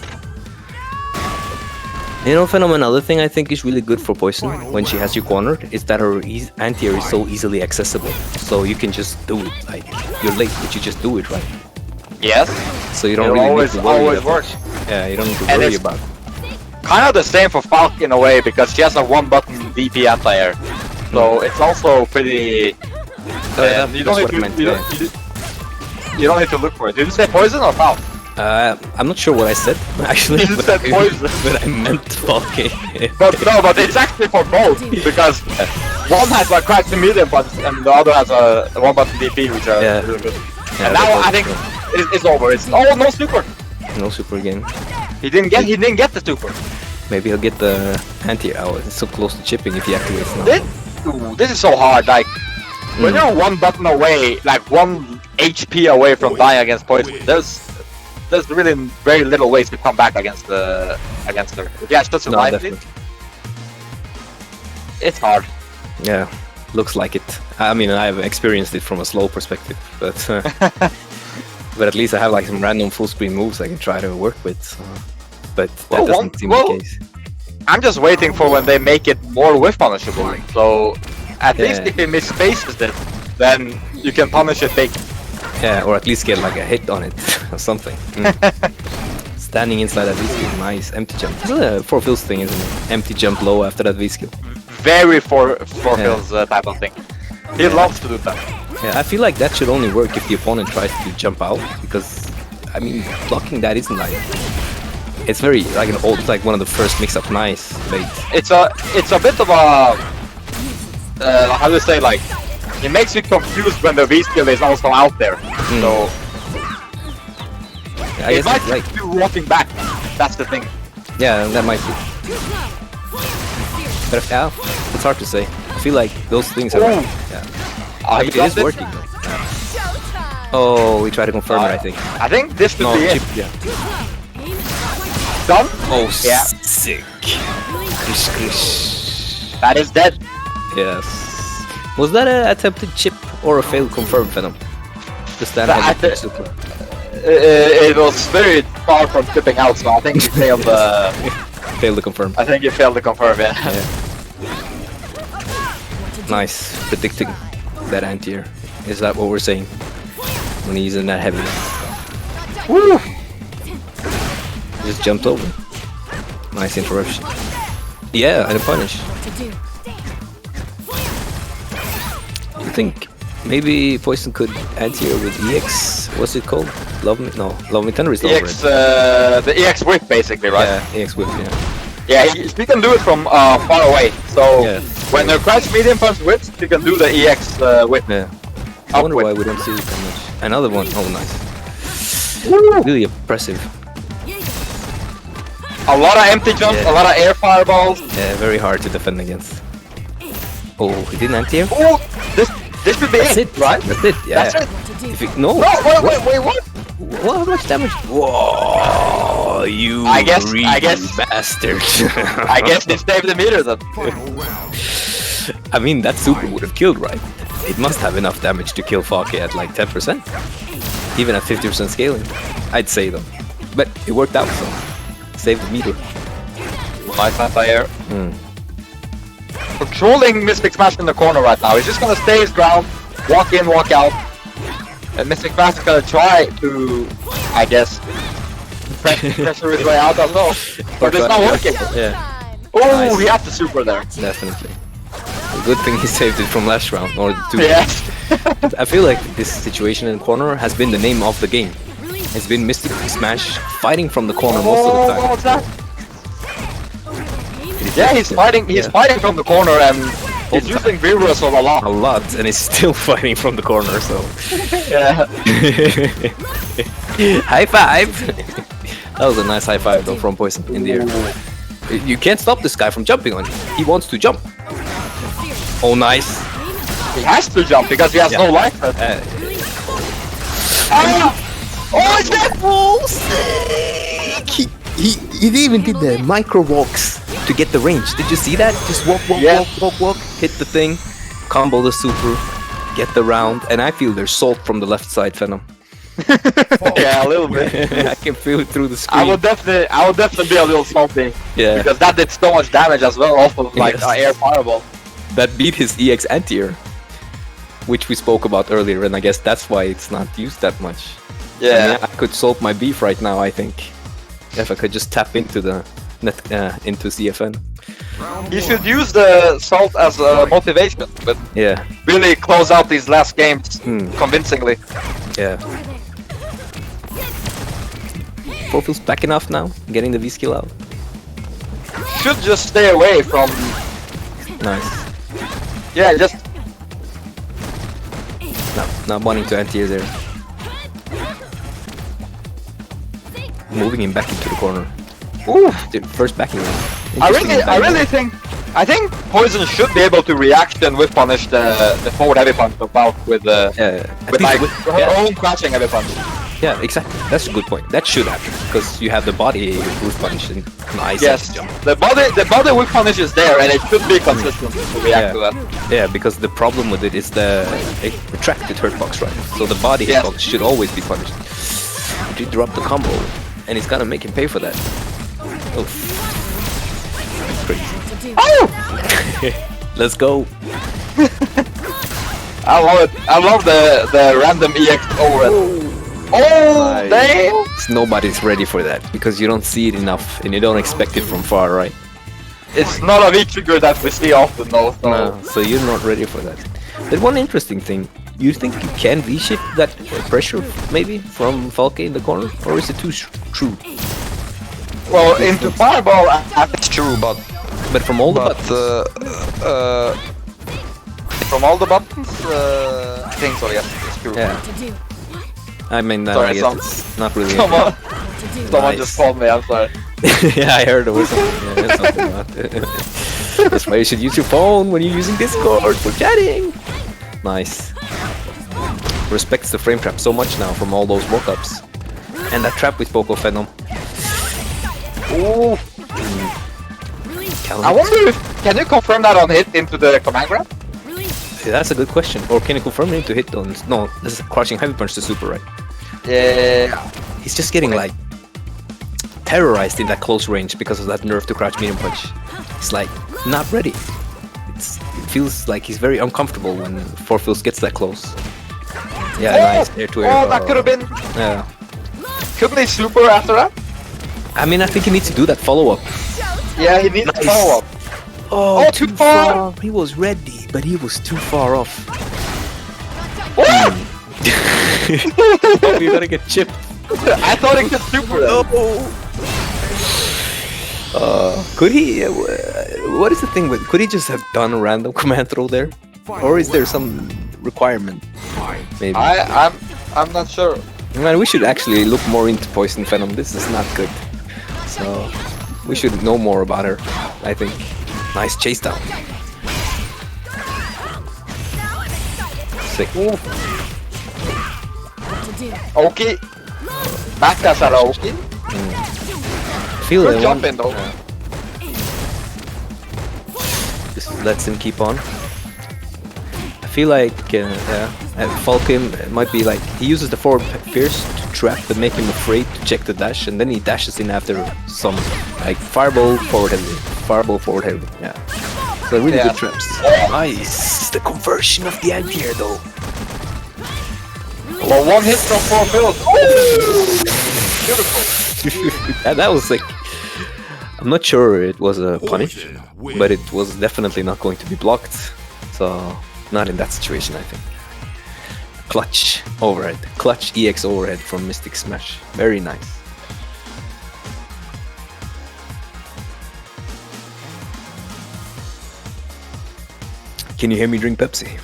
You know, Phenom, another thing I think is really good for Poison when she has you cornered is that her anti-air is so easily accessible. So you can just do it. Like, you're late, but you just do it, right? Yes. So you don't It really always need to worry always that works. much. Yeah, you don't need to And worry it's- about it. Kind of the same for Falk in a way because she has a one-button DP anti-air, so it's also pretty. You don't need to. You don't need to look for it. Did you say poison or Falk? I'm not sure what I said, actually. You said poison. But I meant Falke. But no, but it's actually for both because one has a cracked medium button and the other has a one-button DP, which are Yeah. really good. Yeah, And now they're both I think good. it's over. It's no super. No super again. He didn't get the super. Maybe he'll get the anti-air. Oh, it's so close to chipping if he activates now. This is so hard. Like when you're one button away, like 1 HP away from dying against poison, there's really very little ways to come back against her. If you actually survive it, definitely. it's hard. Yeah, looks like it. I mean, I've experienced it from a slow perspective, but but at least I have like some random full screen moves I can try to work with. But that Well, doesn't seem the case. I'm just waiting for when they make it more whiff punishable. So at least Yeah. if he misspaces it, then you can punish it big. Yeah, or at least get like a hit on it or something. Standing inside that V-skill, nice. Empty jump. This is a Four Fills thing, isn't it? Empty jump low after that V-skill. Very for Phil's type of thing. He loves to do that. Yeah, I feel like that should only work if the opponent tries to jump out, because, I mean, blocking that isn't like... It's very, like an old, it's like one of the first mix-up nice late. It's a bit of a how do you say, like it makes you confused when the V skill is also out there. So I it guess might it's like, be walking back. That's the thing. yeah, that might be. But yeah, it's hard to say. I feel like those things are, Ooh. yeah. Ah, I he mean, it does is it. working though. Yeah. Oh, we try to confirm it, I think. I think this should No, be chip, it. yeah. Done. Oh, Yeah. sick. Krish, krish. That is dead. Yes. Was that an attempted chip or a failed confirmed Phenom? The stand That- heavy super. It was very far from tipping out, so I think he failed. Failed to confirm. I think he failed to confirm. Yeah. Yeah. Nice. Predicting that anti-air. Is that what we're saying? When he's in that heavy. Woo! Just jumped over. Nice interruption. Yeah, and a punish. you think maybe Poison could anti-air with EX? What's it called? Love Me? No, Love Me Tender is over EX, the EX whip basically, right? Yeah, EX whip, yeah. Yeah, he can do it from far away. So Yeah. when the crash medium punch whips, he can do the EX whip. Yeah. I wonder why we don't see it that much. Another one. Oh, nice. Really impressive. A lot of empty jumps, Yeah. a lot of air fireballs. Yeah, very hard to defend against. Oh, he didn't anti-air? Oh, this should be That's it, right? That's it, yeah. That's it. If it, no, No, wait, what? What, how much damage? Whoa, you I guess- bastard. I guess they saved the meter then. I mean, that super would have killed, right? It must have enough damage to kill Fake at like 10%. Even at 50% scaling. I'd say though. But it worked out, so saved the meter. Nice anti-air. Controlling Mystic Smash in the corner right now. He's just gonna stay his ground, walk in, walk out. And Mystic Smash is gonna try to, I guess, pressure his way out as well. But it's not working. Yeah, Oh, Nice. he had the super there. definitely. A good thing he saved it from last round, or the two. Yeah. I feel like this situation in the corner has been the name of the game. It's been Mystic Smash fighting from the corner most of the time. what's that? Yeah, he's fighting. He's Yeah. fighting from the corner, and he's using Virus a lot. A lot, and he's still fighting from the corner, so... Yeah. High five! That was a nice high five though from Poison in the air. You can't stop this guy from jumping on you. He wants to jump. Oh, nice. He has to jump because he has no life left. Ah! Oh, it's dead! Oh, sick! He even did the micro walks to get the range. Did you see that? Just walk, Yeah. walk, hit the thing, combo the super, get the round, and I feel there's salt from the left side, Phenom. Yeah, a little bit. I can feel it through the I screen. would definitely be a little salty. Yeah. Because that did so much damage as well, off of like Yes. air fireball. That beat his EX anti-air, which we spoke about earlier, and I guess that's why it's not used that much. Yeah. I mean, I could solve my beef right now, I think, if I could just tap into the into CFN. You should use the salt as a motivation, but Yeah, really close out these last games convincingly. yeah. Profil's back enough now, getting the V skill out. Should just stay away from. Nice. Yeah, just. No, not wanting to anti-air there. Moving him back into the corner. Ooh. Dude, first backing him. I think Poison should be able to react and whip punish the forward heavy punch about with at with least like her own crouching heavy punch. Yeah, exactly. That's a good point. That should happen because you have the body whip punish and nice Yes, jump. the body whip punish is there, and it should be consistent to react to that. Yeah, because the problem with it is the retracted hurtbox, right? So the body Yes. hitbox should always be punished. He did drop the combo, and it's gonna make him pay for that. Oh, crazy. Oh! Let's go. I love it. I love the random EX over it. Oh, damn! Nobody's ready for that because you don't see it enough and you don't expect it from far, right? It's not a V-trigger that we see often, though. So. No, so you're not ready for that. But one interesting thing, you think you can V-shift that pressure maybe from Falke in the corner, or is it too true? Well, into Fireball, It's true, but from all the buttons. from all the buttons, I think so. Yes, it's true. Yeah. I mean, Sorry, I guess some- it's not really. Someone Nice. just called me. I'm sorry. Yeah, I heard it was something. Yeah, something about it. That's why you should use your phone when you're using Discord for chatting. Nice. Respects the frame trap so much now from all those walk-ups. And that trap we spoke of, Phenom. Ooh. I wonder if can you confirm that on hit into the command grab? That's a good question. Or can you confirm him to hit on? No, this is crouching heavy punch to super, right? Yeah. He's just getting like terrorized in that close range because of that nerf to crouch medium punch. He's like not ready. It feels like he's very uncomfortable when Forfils gets that close. Yeah, nice air to air. Oh, that could have been. Yeah. Couldn't he super after that? I mean, I think he needs to do that follow up. Yeah, he needs to follow up. Oh, Oh, too far. He was ready, but he was too far off. Oh, you're gonna get chipped. I thought it could super. Could he? What is the thing with? Could he just have done a random command throw there, or is there some requirement? Maybe. I'm not sure. Man, we should actually look more into Poison Phenom. This is not good. So we should know more about her. I think. Nice chase down. Sick. Okay. Backdash are okay. Feel Good it. jump in though. Just lets him keep on. I feel like Falcon might be like he uses the forward pierce to trap and make him afraid to check the dash, and then he dashes in after some like fireball forward heavy, Yeah, so really good traps. Nice, the conversion of the anti-air though. Well, one hit from 4 pills. Beautiful. that was like, I'm not sure it was a punish, but it was definitely not going to be blocked. So not in that situation, I think. Clutch overhead, clutch EX overhead from Mystic Smash. Very nice. Can you hear me drink Pepsi?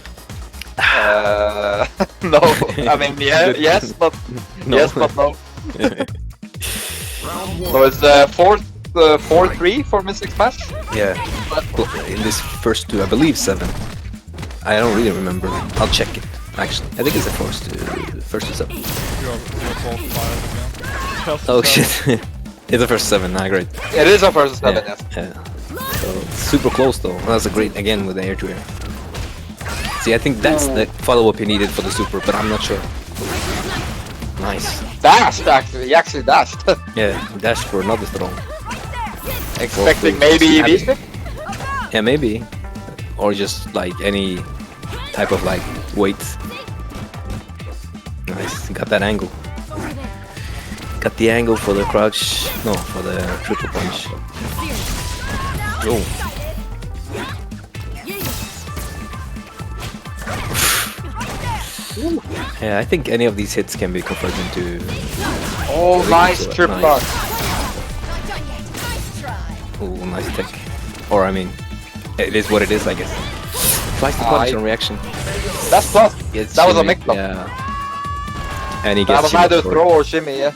No. I mean, yeah, yes, but No. yes, but no. So it's 4-3 for Mystic Smash. Yeah. In this first two, I believe 7. I don't really remember. I'll check it. Actually, I think it's the first to 7. You're both fired again. First Oh to shit! seven. It's the first 7. Great. It is a versus 7, yes. Yeah. So super close though. That's a great again with the air to air. See, I think that's the follow-up he needed for the super, but I'm not sure. Nice. Dashed actually. He actually dashed. Yeah, dash for another throw. Expecting maybe V-stick? Yeah, maybe. Or just like any type of like weight. Nice, got that angle. Got the angle for the crouch. No, for the triple punch. Oh. Yeah, I think any of these hits can be converted into. Oh, nice trip Nice. punch. Oh, nice tech. Or I mean, it is what it is, I guess. Twice the punch on reaction. That's plus. Gets That was a shimmy, mix-up. Yeah. And he That gets was shimmy either for it. throw or shimmy, yeah.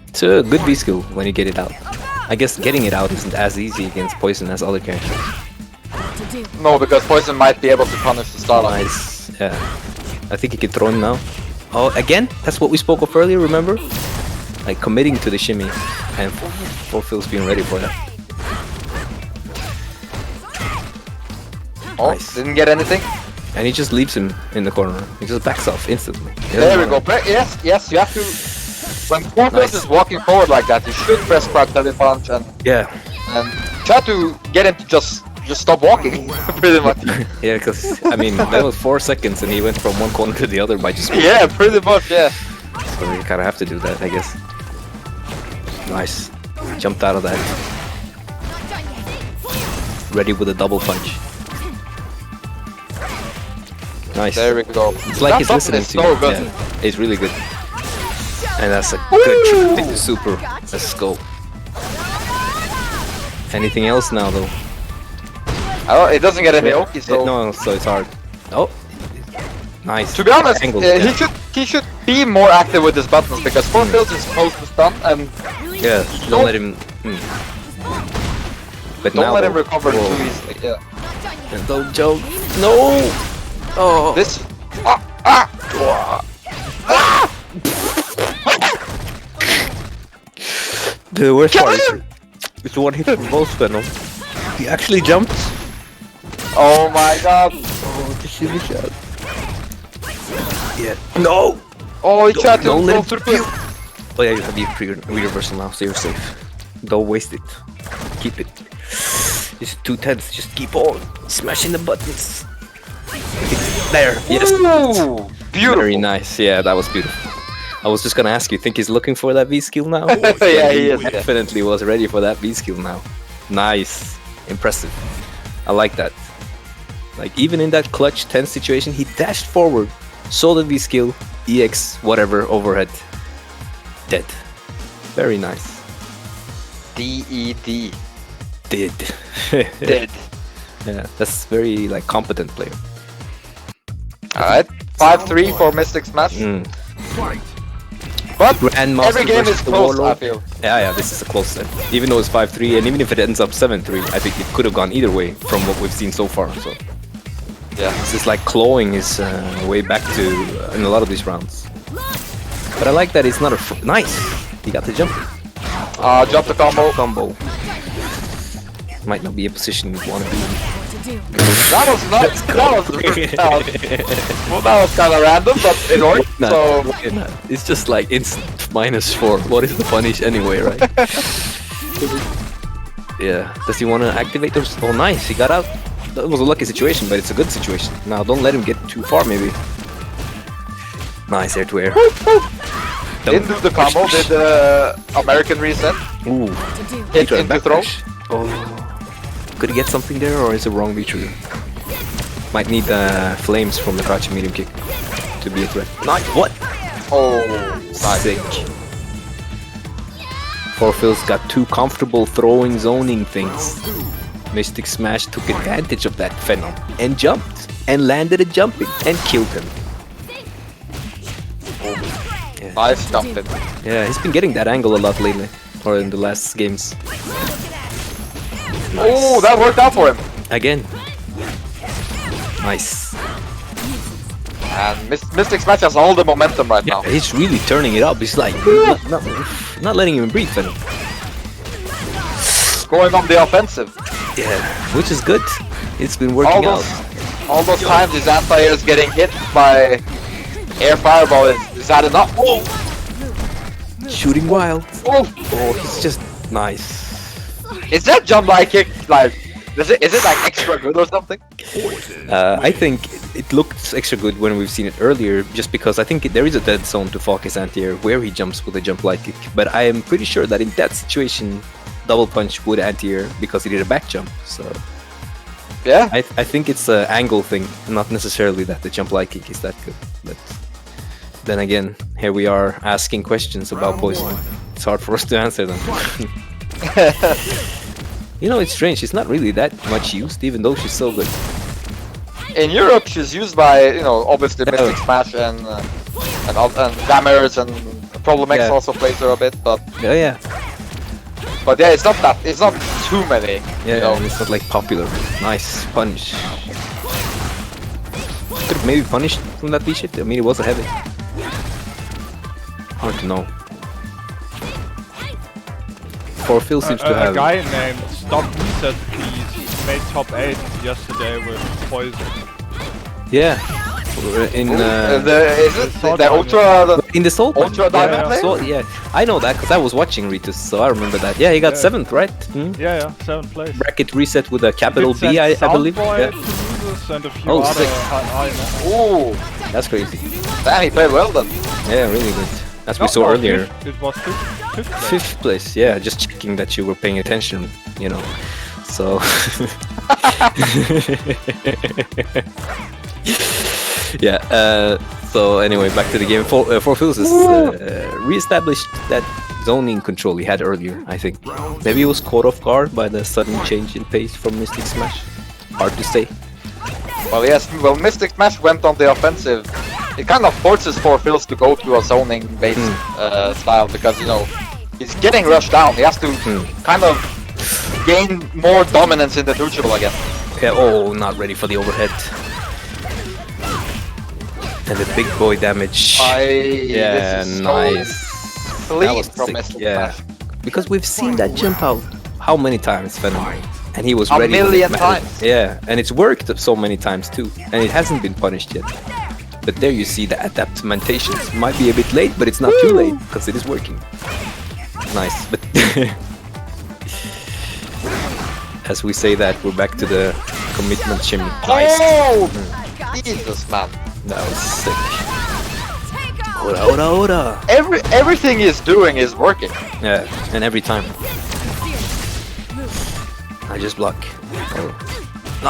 It's a good B skill when you get it out. I guess getting it out isn't as easy against Poison as other characters. No, because Poison might be able to punish the startup. Nice. Yeah. I think he can throw him now. Oh, again? That's what we spoke of earlier, remember? Like committing to the shimmy and Fulfill's being ready for that. Oh, Nice. didn't get anything. And he just leaves him in the corner. He just backs off instantly. He There we doesn't go. wanna- Yes, yes, you have to. When Forfeit Nice. is walking forward like that, you should press crouch heavy punch and Yeah. try to get him to just stop walking, pretty much. Yeah, because, I mean, that was 4 seconds and he went from one corner to the other by just... Yeah, pretty much, yeah. So you kind of have to do that, I guess. Nice. Jumped out of that. Ready with a double punch. Nice. There we go. It's like he's That listening button to is you. so good. Yeah, it's really good. And that's a good trip into super. Let's go. Anything else now, though? Oh, it doesn't get any Oki, so... No, so it's hard. Oh. Nice. To be honest, Angle, he should be more active with his buttons because Forfeit is supposed to stun and Yeah, don't let him... But don't now, let him though- recover Whoa. too easily. Yeah. And don't joke. No! Oh. This. The worst part is the one hit from both Phenom. He actually jumped. Oh my god. Oh, the shimmy shot. Yeah. No! Oh, he tried to Don't go let through him. Oh yeah, you have the reversal now, so you're safe. Don't waste it. Keep it. It's 2 tenths. Just keep on smashing the buttons. There. Yes. Ooh, beautiful. Very nice. Yeah, that was beautiful. I was just gonna ask you, think he's looking for that V skill now? Yeah, he is. Definitely was ready for that V skill now. Nice. Impressive. I like that. Like even in that clutch tense situation, he dashed forward, saw the V-skill, EX, whatever, overhead. Dead. Very nice. DED. Did. Dead. Yeah, that's very like competent player. Alright. 5-3 for Mystic Smash. But Grandmaster every game versus is the close, I Warlord. feel. Yeah, this is a close set. Even though it's 5-3, and even if it ends up 7-3, I think it could have gone either way from what we've seen so far. So Yeah. this is like clawing his way back to in a lot of these rounds. But I like that it's not a nice. He got the jump Drop the combo. combo. Might not be a position you want to be in. That was not. That was kind of random, but it worked. No, So it's just like instant -4. What is the punish anyway, right? Yeah. Does he want to activate those? Oh, nice. He got out. That was a lucky situation, but it's a good situation. Now, don't let him get too far, maybe. Nice air to air. didn't do the combo. Did the American reset. Ooh. Hit Return into back throw. push. Oh. Could he get something there, or is it wrong V-trigger? Might need flames from the crouching medium kick to be a threat. Nice. What? Oh, nice. Sick. Forfil's got too comfortable throwing zoning things. Mystic Smash took advantage of that Phenom and jumped and landed a jumping and killed him. Nice jumping. Yeah, he's been getting that angle a lot lately, or in the last games. Oh, that worked out for him. Again. Nice. And Mystic Smash has all the momentum right now. He's really turning it up. He's like not letting him breathe. Phenom. Going on the offensive. Yeah, which is good. It's been working out. All those times his anti-air is getting hit by air fireball. Is that enough? Oh, Shooting wild. oh. Oh, he's just nice. Is that jump like kick like? Is it like extra good or something? I think it looked extra good when we've seen it earlier, just because I think there is a dead zone to focus anti-air where he jumps with a jump light kick. But I am pretty sure that in that situation, double punch would anti-air because he did a back jump. So Yeah. I think it's an angle thing, not necessarily that the jump light kick is that good. But then again, here we are asking questions about poison. It's hard for us to answer them. You know, it's strange. She's not really that much used, even though she's so good. In Europe, she's used by obviously Mystic Smash and Dammers and Problem X Yeah. also plays her a bit, but Yeah. it's not too many. Yeah, and it's not like popular. Nice punish. Could have maybe punished from that V-shift. I mean, it was a heavy. Hard to know. Forfil seems to A have. guy named Stop Reset Please made top 8 yesterday with poison. Yeah. In The ultra in the Salt Mine. Ultra Diamond yeah, player? so, yeah, I know that because I was watching Ritus, so I remember that. Yeah, he got Yeah. 7th, right? Hmm? Yeah, 7th place. Bracket reset with a capital Did B, I send believe. Soundboy Yeah. to losers and a few Oh, other sick. high. Ooh, That's crazy. damn, he played well then. Yeah, really good. As we No, saw no, earlier. It was fifth place. 5th place, yeah, just checking that you were paying attention, you know. So yeah, so anyway, back to the game. Forfils is re-established that zoning control he had earlier, I think. Maybe he was caught off guard by the sudden change in pace from Mystic Smash. Hard to say. Well, yes. Well, Mystic Smash went on the offensive. It kind of forces Forfils to go to a zoning-based style because he's getting rushed down. He has to kind of gain more dominance in the neutral again. Yeah, oh, not ready for the overhead. And the big boy damage. Yeah, This is so nice. clean sick, from Mystic yeah. Smash. Because we've seen that jump out how many times, Phenom? And he was A ready. when it million mattered. times. Yeah, and it's worked so many times too. And it hasn't been punished yet. But there you see the adaptamentations. Might be a bit late, but it's not too late because it is working. Nice, but as we say that, we're back to the commitment shimmy. Nice. Oh, Jesus, man! That was sick. Ora, ora, ora. Everything he's doing is working. Yeah, and every time. I just block. Oh.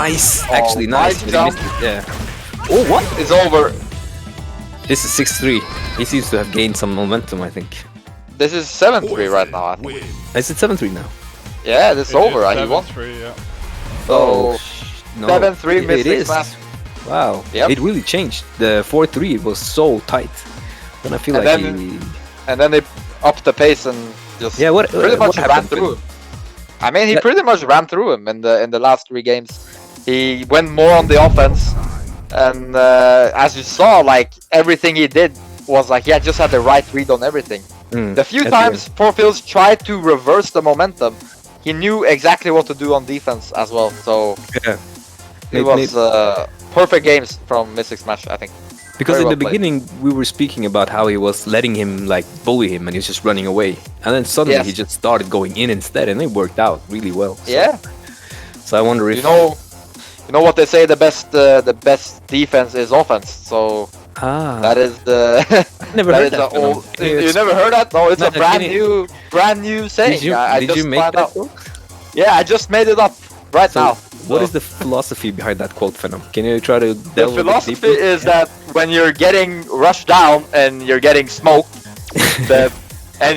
Nice, Oh, actually nice. nice But he jump. missed it, yeah. Oh, what? It's over. This is 6-3. He seems to have gained some momentum, I think. This is 7-3 right now, I think. Is it 7-3 now? Yeah, this is over. He won. 7-3, yeah. So, No. 7-3 it Mystic is. Smash. Wow. Yep. It really changed. The 4-3 was so tight. Then I feel And like then- he... And then they upped the pace and just Yeah, what pretty much ran happened? through him. I mean, he Yeah. pretty much ran through him in the last 3 games. He went more on the offense, and as you saw, like everything he did was like he had just had the right read on everything. The few at the times Porfields tried to reverse the momentum, he knew exactly what to do on defense as well. So Yeah. it was perfect games from Mystic Smash, I think. Because Very in well the played. beginning we were speaking about how he was letting him like bully him and he was just running away, and then suddenly Yes. he just started going in instead, and it worked out really well. So, Yeah, So I wonder if you know what they say, the best defense is offense. So that is the never that heard is that. the old. Can you You never heard that? No, it's No, a can you- brand new saying. Did you, I did just you make found that out. quote? Yeah, I just made it up right So now. what So is the philosophy behind that quote, Phenom? Can you try to the delve a bit philosophy deeper? is that when you're getting rushed down and you're getting smoked, that and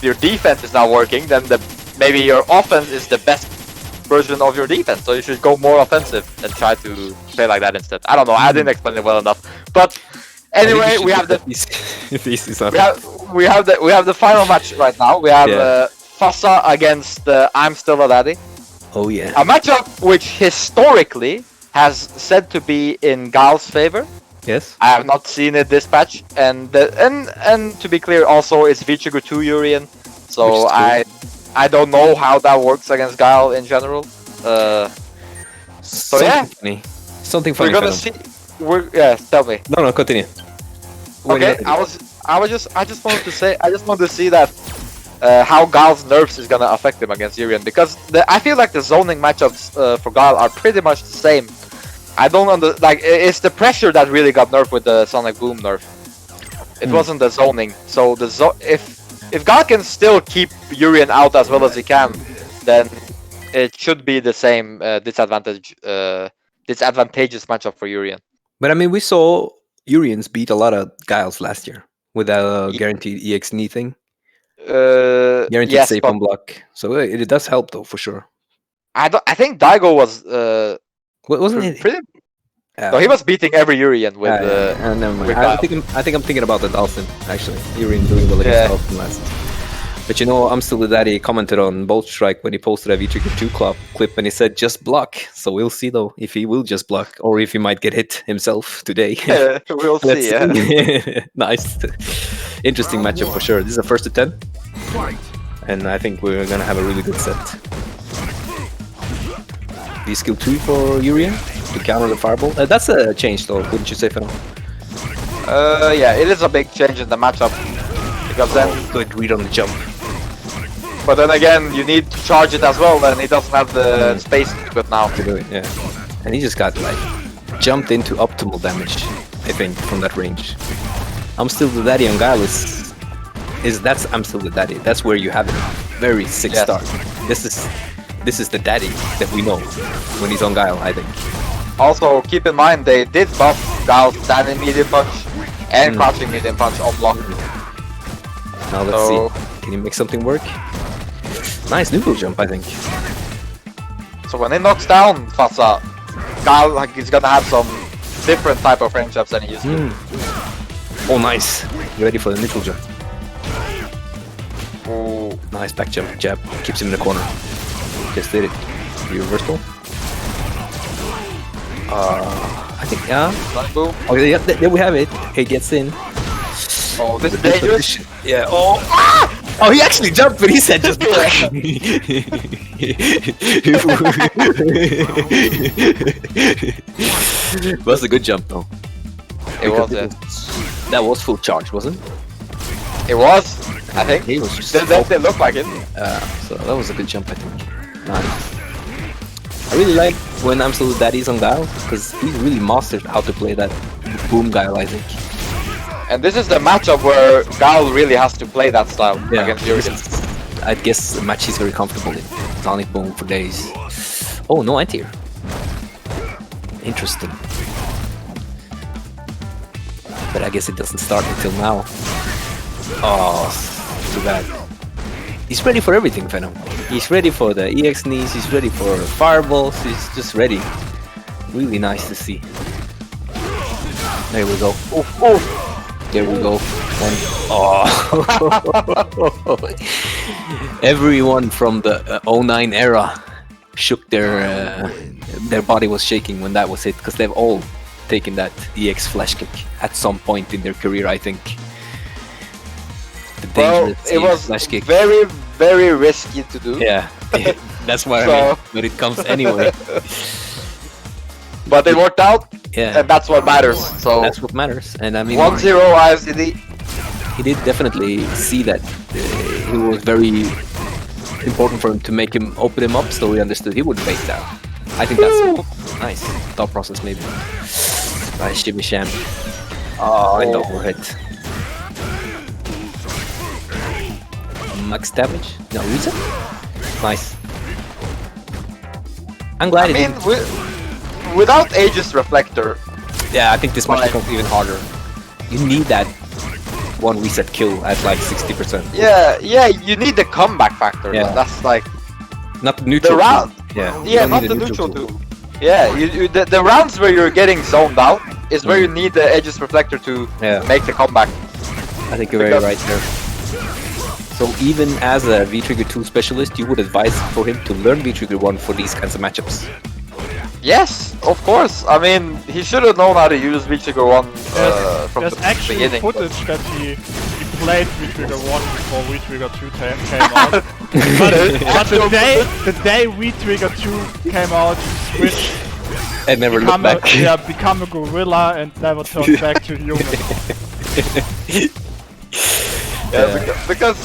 your defense is not working, then maybe your offense is the best version of your defense. So you should go more offensive and try to play like that instead. I don't know. I didn't explain it well enough. But anyway, we have the we have the final match right now. We have Yeah. Fassa against I'm Still a Daddy. Oh yeah. A matchup which historically has said to be in Gal's favor. Yes. I have not seen it this patch, and to be clear, also it's Vichigo 2 Urian, so Which is I don't know how that works against Gal in general. Something yeah. funny. Something funny. We're gonna Phenom. see. Yeah, tell me. No, continue. Okay, I just wanted to say, I just wanted to see that how Gal's nerfs is gonna affect him against Urian, because I feel like the zoning matchups for Gal are pretty much the same. I don't it's the pressure that really got nerfed with the Sonic Boom nerf. It wasn't the zoning. So if Gal can still keep Urian out as well as he can, then it should be the same disadvantageous matchup for Urian. But I mean, we saw Urians beat a lot of Giles last year with that guaranteed EX knee thing. Guaranteed Yes, safe but on block. So it does help though, for sure. I think Daigo was Wasn't it? pretty. No, he was beating every Urian with. Never mind. with I Guile. think I'm thinking about the Dolphin actually. Urian doing well against Yeah. Dolphin last. But you know, I'm Still the Daddy commented on Bolt Strike when he posted a V-Trigger 2 clip, and he said just block. So we'll see though if he will just block or if he might get hit himself today. We'll Let's see. Yeah. Nice. Interesting matchup for sure. This is a first to 10. And I think we're gonna have a really good set. V-skill 2 for Urian to counter the fireball. That's a change though, wouldn't you say, Phenom? Yeah, it is a big change in the matchup because then. Good read on the jump. But then again, you need to charge it as well, and he doesn't have the space to do it now. To do it, yeah. And he just got like jumped into optimal damage, I think, from that range. I'm Still the Daddy on Guile that's I'm Still the Daddy. That's where you have it. Very sick Yes. start. This is the daddy that we know when he's on Guile, I think. Also, keep in mind they did buff Gal's standing medium punch and crouching medium punch on block. Now let's So- see. Can he make something work? Nice neutral jump, I think. So when he knocks down Fassa, Gal he's gonna have some different type of frame jumps than he used to. Oh, nice. You ready for the neutral jump? Ooh. Nice back jump, jab. Keeps him in the corner. Just did it. Reversal. I think, yeah. Sonic Boom. Oh, yeah, there we have it. He gets in. Oh, this is dangerous. Yeah. Oh. Oh, he actually jumped, but he said just block. Was a good jump though. It was, yeah. That was full charge, wasn't it? It was, I think. He was just They look like it. so that was a good jump, I think. Nice. I really like when I'm Still the Daddy's on Guile, because he's really mastered how to play that boom Guile, I think. And this is the matchup where Gal really has to play that style against this Urian. is, I guess, a match he's very comfortable in. Sonic Boom for days. Oh, no anti-air. Interesting. But I guess it doesn't start until now. Oh, too bad. He's ready for everything, Phenom. He's ready for the EX knees, he's ready for fireballs, he's just ready. Really nice to see. There we go. There we go. One. Oh. Everyone from the 09 era shook their body was shaking when that was hit, because they've all taken that EX flash kick at some point in their career, I think. The dangerous it was flash kick. very, very risky to do. Yeah, that's why I mean, but it comes anyway. But it worked out, Yeah, and that's what matters. So that's what matters. And I mean, 1-0 IFCD. he did definitely see that it was very important for him to make him open him up, so he understood he would fake down. I think that's nice thought process, maybe. Nice shimmy sham. Oh, and overhead. Max damage? No, reset? Nice. I'm glad I it mean, didn't. without Aegis Reflector, Yeah, I think this match Fine. becomes even harder. You need that one reset kill at like 60%. yeah, you need the comeback factor. Yeah. That's like Not the neutral. the round. Yeah, you Yeah, don't not need the a neutral tool. too. Yeah, the rounds where you're getting zoned out is where you need the Aegis Reflector to Yeah. make the comeback. I think you're very right there. So even as a V-Trigger 2 specialist, you would advise for him to learn V-Trigger 1 for these kinds of matchups. Yes, of course. I mean, he should have known how to use V-Trigger 1 from There's the actual beginning. footage that he played V-Trigger 1 before V-Trigger 2 came out. but the day V-Trigger 2 came out, he switched, And never look become back. become a gorilla and never turned back to human. Because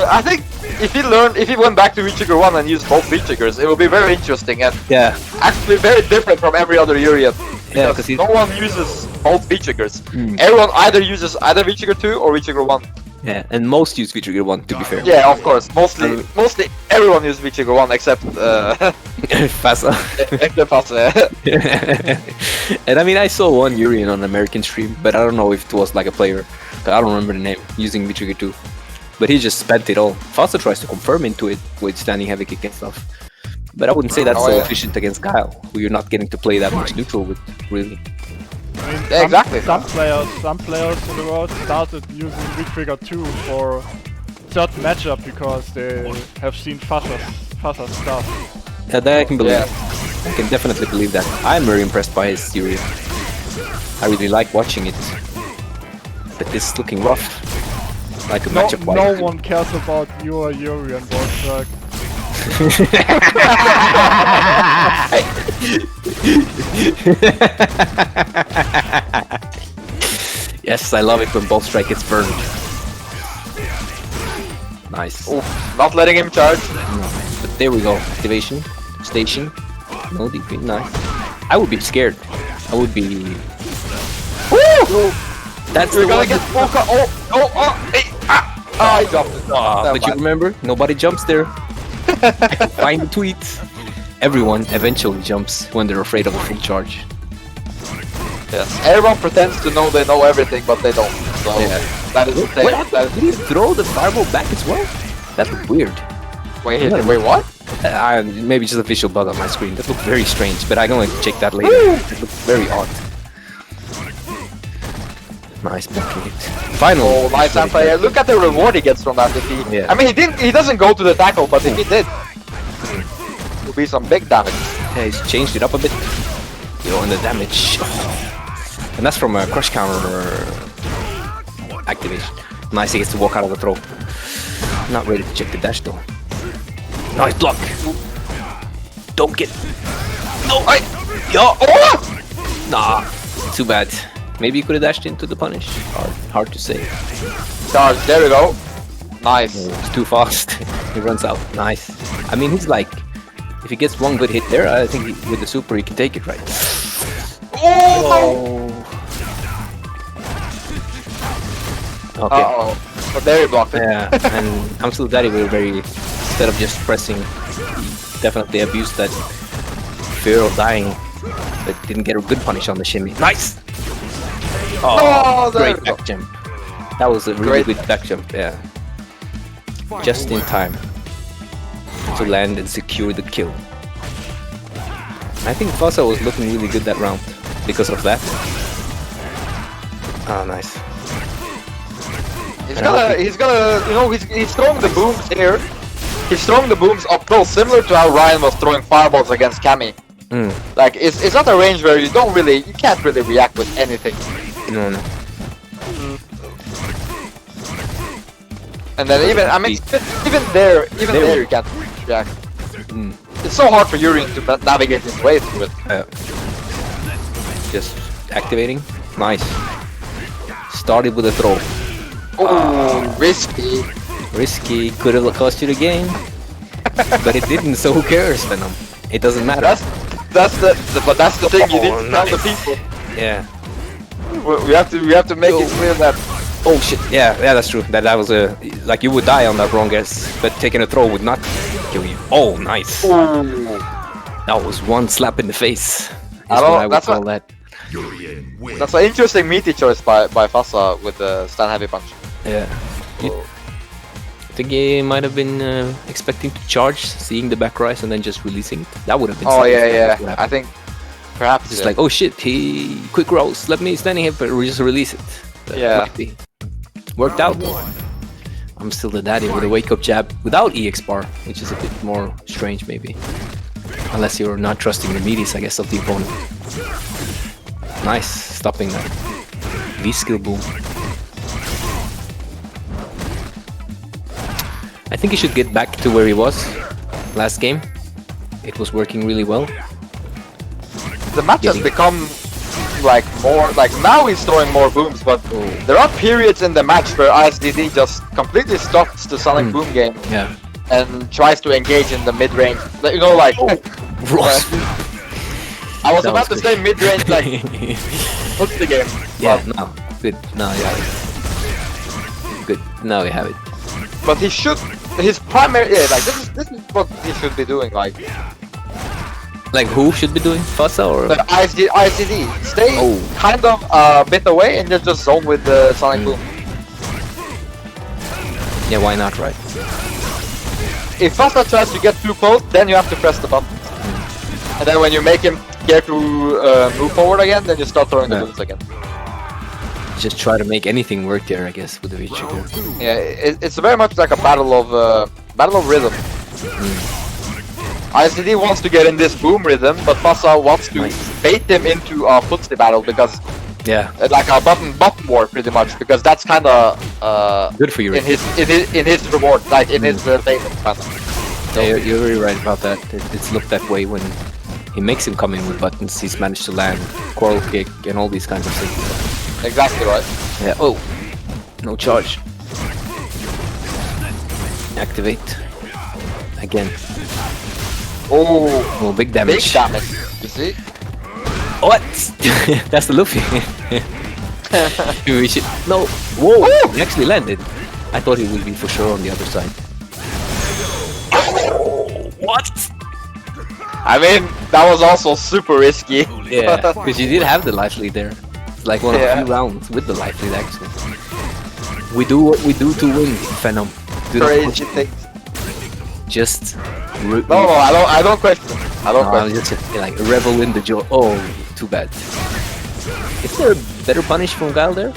I think if he went back to V-Trigger 1 and used both V-Triggers, it would be very interesting and Yeah, actually very different from every other Urian. Yeah, Because 'cause no one uses both V-Triggers. Hmm. Everyone either uses either V-Trigger 2 or V-Trigger 1. yeah, and most use V-Trigger 1, to be fair. Yeah, of course. Mostly everyone uses V-Trigger 1 except Fasa. except us. And I mean, I saw one Urian on an American stream, but I don't know if it was like a player. I don't remember the name, using V-Trigger 2. But he just spent it all. Fasa tries to confirm into it with standing heavy kick and stuff. But I wouldn't say that's Oh, so yeah. efficient against Guile, who you're not getting to play that much neutral with, really. I mean, Yeah, exactly. Some players in the world started using V-Trigger 2 for certain matchup because they have seen Fasa's stuff. Yeah, that I can believe. Yeah. I can definitely believe that. I'm very impressed by his Urian. I really like watching it. But this is looking rough. Like a matchup No wise. one cares about your Urian, Wolfsburg. Yes, I love it when both strike gets burned. Nice. Oof, not letting him charge. But there we go. Activation. Station. No DP. Nice. I would be scared. I would be... Woo! That's You're the gonna one. get Polka. Hey, I dropped it. But you remember, nobody jumps there. I can find the tweets. Everyone eventually jumps when they're afraid of a full charge. Yes. Everyone pretends to know they know everything, but they don't. So Yeah. that is the thing. What happened? Did he throw the fireball back as well? That looked weird. Wait, what? Maybe just a visual bug on my screen. That looked very strange, but I'm going to check that later. It looked very odd. Nice blocking it. Finally. Oh, nice anti-air. Look at the reward he gets from that. If he, Yeah. I mean, he doesn't go to the tackle, but if he did, it would be some big damage. Yeah, he's changed it up a bit. You know, and the damage. And that's from a crush counter activation. Nice, he gets to walk out of the throw. Not ready to check the dash though. Nice block. Don't get. No, yo. Oh! Nah, too bad. Maybe he could have dashed into the punish. Hard to say. Charge. There we go. Nice. It's too fast. He runs out. Nice. I mean, he's like, if he gets one good hit there, I think with the super he can take it, right? Oh! Okay. Uh-oh. But there he blocked it. Yeah, and I'm still Daddy will very, instead of just pressing, he definitely abused that fear of dying but didn't get a good punish on the shimmy. Nice! Oh, there great we go. back jump. That was a really good back jump, yeah. Just in time to land and secure the kill. I think Fossa was looking really good that round because of that. Oh, nice. He's gonna, you know, he's throwing the booms here. He's throwing the booms up close, similar to how Ryan was throwing fireballs against Cammy. Like, it's not a range where you can't really react with anything. No. And then even there you can't react. It's so hard for Yuri to navigate his way through it. Just activating. Nice. Started with a throw. Oh, risky. Risky, could have cost you the game. But it didn't, so who cares, Phenom? It doesn't matter. That's the thing you need to tell the people. Yeah. We have to make it clear that. Oh shit, yeah, that's true. That was a... Like, you would die on that wrong guess, but taking a throw would not kill you. Oh, nice. Ooh. That was one slap in the face. That's an interesting meaty choice by Fossa with the stand heavy punch. Yeah. I think he might have been expecting to charge, seeing the back rise, and then just releasing it. That would have been... Oh, yeah. I think perhaps... Just like, oh shit, he... Quick rolls, let me standing here, but just release it. Yeah. Worked out. I'm still the daddy with a wake-up jab without EX bar, which is a bit more strange, maybe. Unless you're not trusting the meaties, I guess, of the opponent. Nice, stopping that. V-skill boom. I think he should get back to where he was last game. It was working really well. The match has become like more like now he's throwing more booms, but there are periods in the match where ISDD just completely stops the Sonic Boom game and tries to engage in the mid range. You know, like I was about to say mid range, like what's the game? Yeah, no, good. Now you have it. Good. Now you have it. But he should. His primary, like this is what he should be doing. Like who should be doing Fossa or the ISDD? Stay kind of a bit away and just zone with the Sonic Boom. Yeah, why not, right? If Fossa tries to get too close, then you have to press the button. And then when you make him care to move forward again, then you start throwing the booms again. Just try to make anything work there, I guess, with the V-trigger. Yeah, it's very much like a battle of rhythm. ISDD wants to get in this boom rhythm, but Fossa wants to bait him into a footsie battle because like a button war pretty much, because that's kind of good for you in his reward, like in his payment. So yeah, you're really right about that. It's looked that way when he makes him come in with buttons. He's managed to land coral kick and all these kinds of things. Exactly right. Yeah. Oh, no charge. Activate again. Oh, big damage. Big damage. You see? What? That's the Luffy. We should... No. Whoa! Ooh. He actually landed. I thought he would be for sure on the other side. What? I mean, that was also super risky. Yeah, because you did have the life lead there. It's like one of the few rounds with the life lead, actually. We do what we do to win, Phenom. Crazy things. Just... No, I don't question. I don't question. Just like revel in the joy. Oh, too bad. Is there a better punish from Guile there?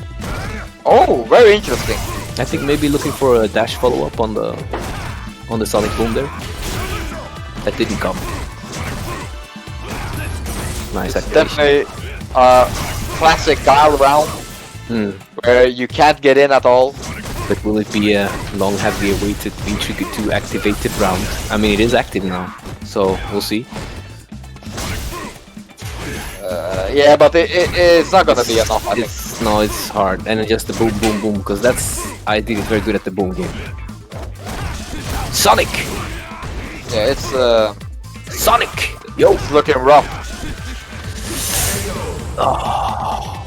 Oh, very interesting. I think maybe looking for a dash follow-up on the Sonic Boom there. That didn't come. Nice activation. Definitely a classic Guile round where you can't get in at all. But will it be a long, heavily awaited V-Trigger 2 activated round? I mean, it is active now, so we'll see. Yeah, but it's not gonna be enough, I think. No, it's hard. And just the boom, boom, boom, because I think it's very good at the boom game. Sonic! Yeah, it's Sonic! Yo! It's looking rough. Oh.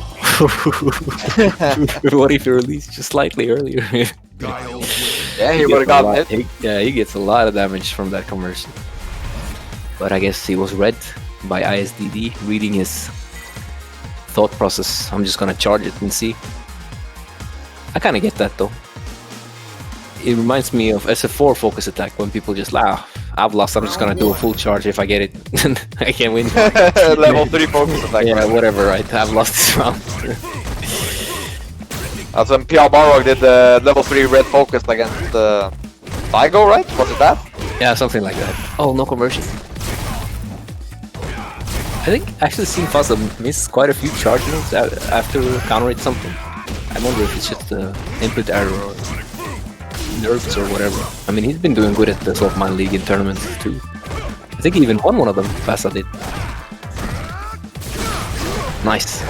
What if you released just slightly earlier? Yeah, he would have gotten hit. He gets a lot of damage from that conversion. But I guess he was red. by ISDD, reading his thought process. I'm just gonna charge it and see. I kind of get that though. It reminds me of SF4 focus attack when people just laugh. I've lost. I'm just gonna do a full charge if I get it. I can't win. Level 3 focus attack. Yeah, whatever. Right. I've lost this round. That's when PR Barrow did the level 3 red focus against Tygo, right? Was it that? Yeah, something like that. Oh, no conversion. I think actually seen Fuzza miss quite a few charge moves after countering something. I wonder if it's just input error or nerves or whatever. I mean, he's been doing good at the Saltmine League in tournaments too. I think he even won one of them. Fuzza did. Nice.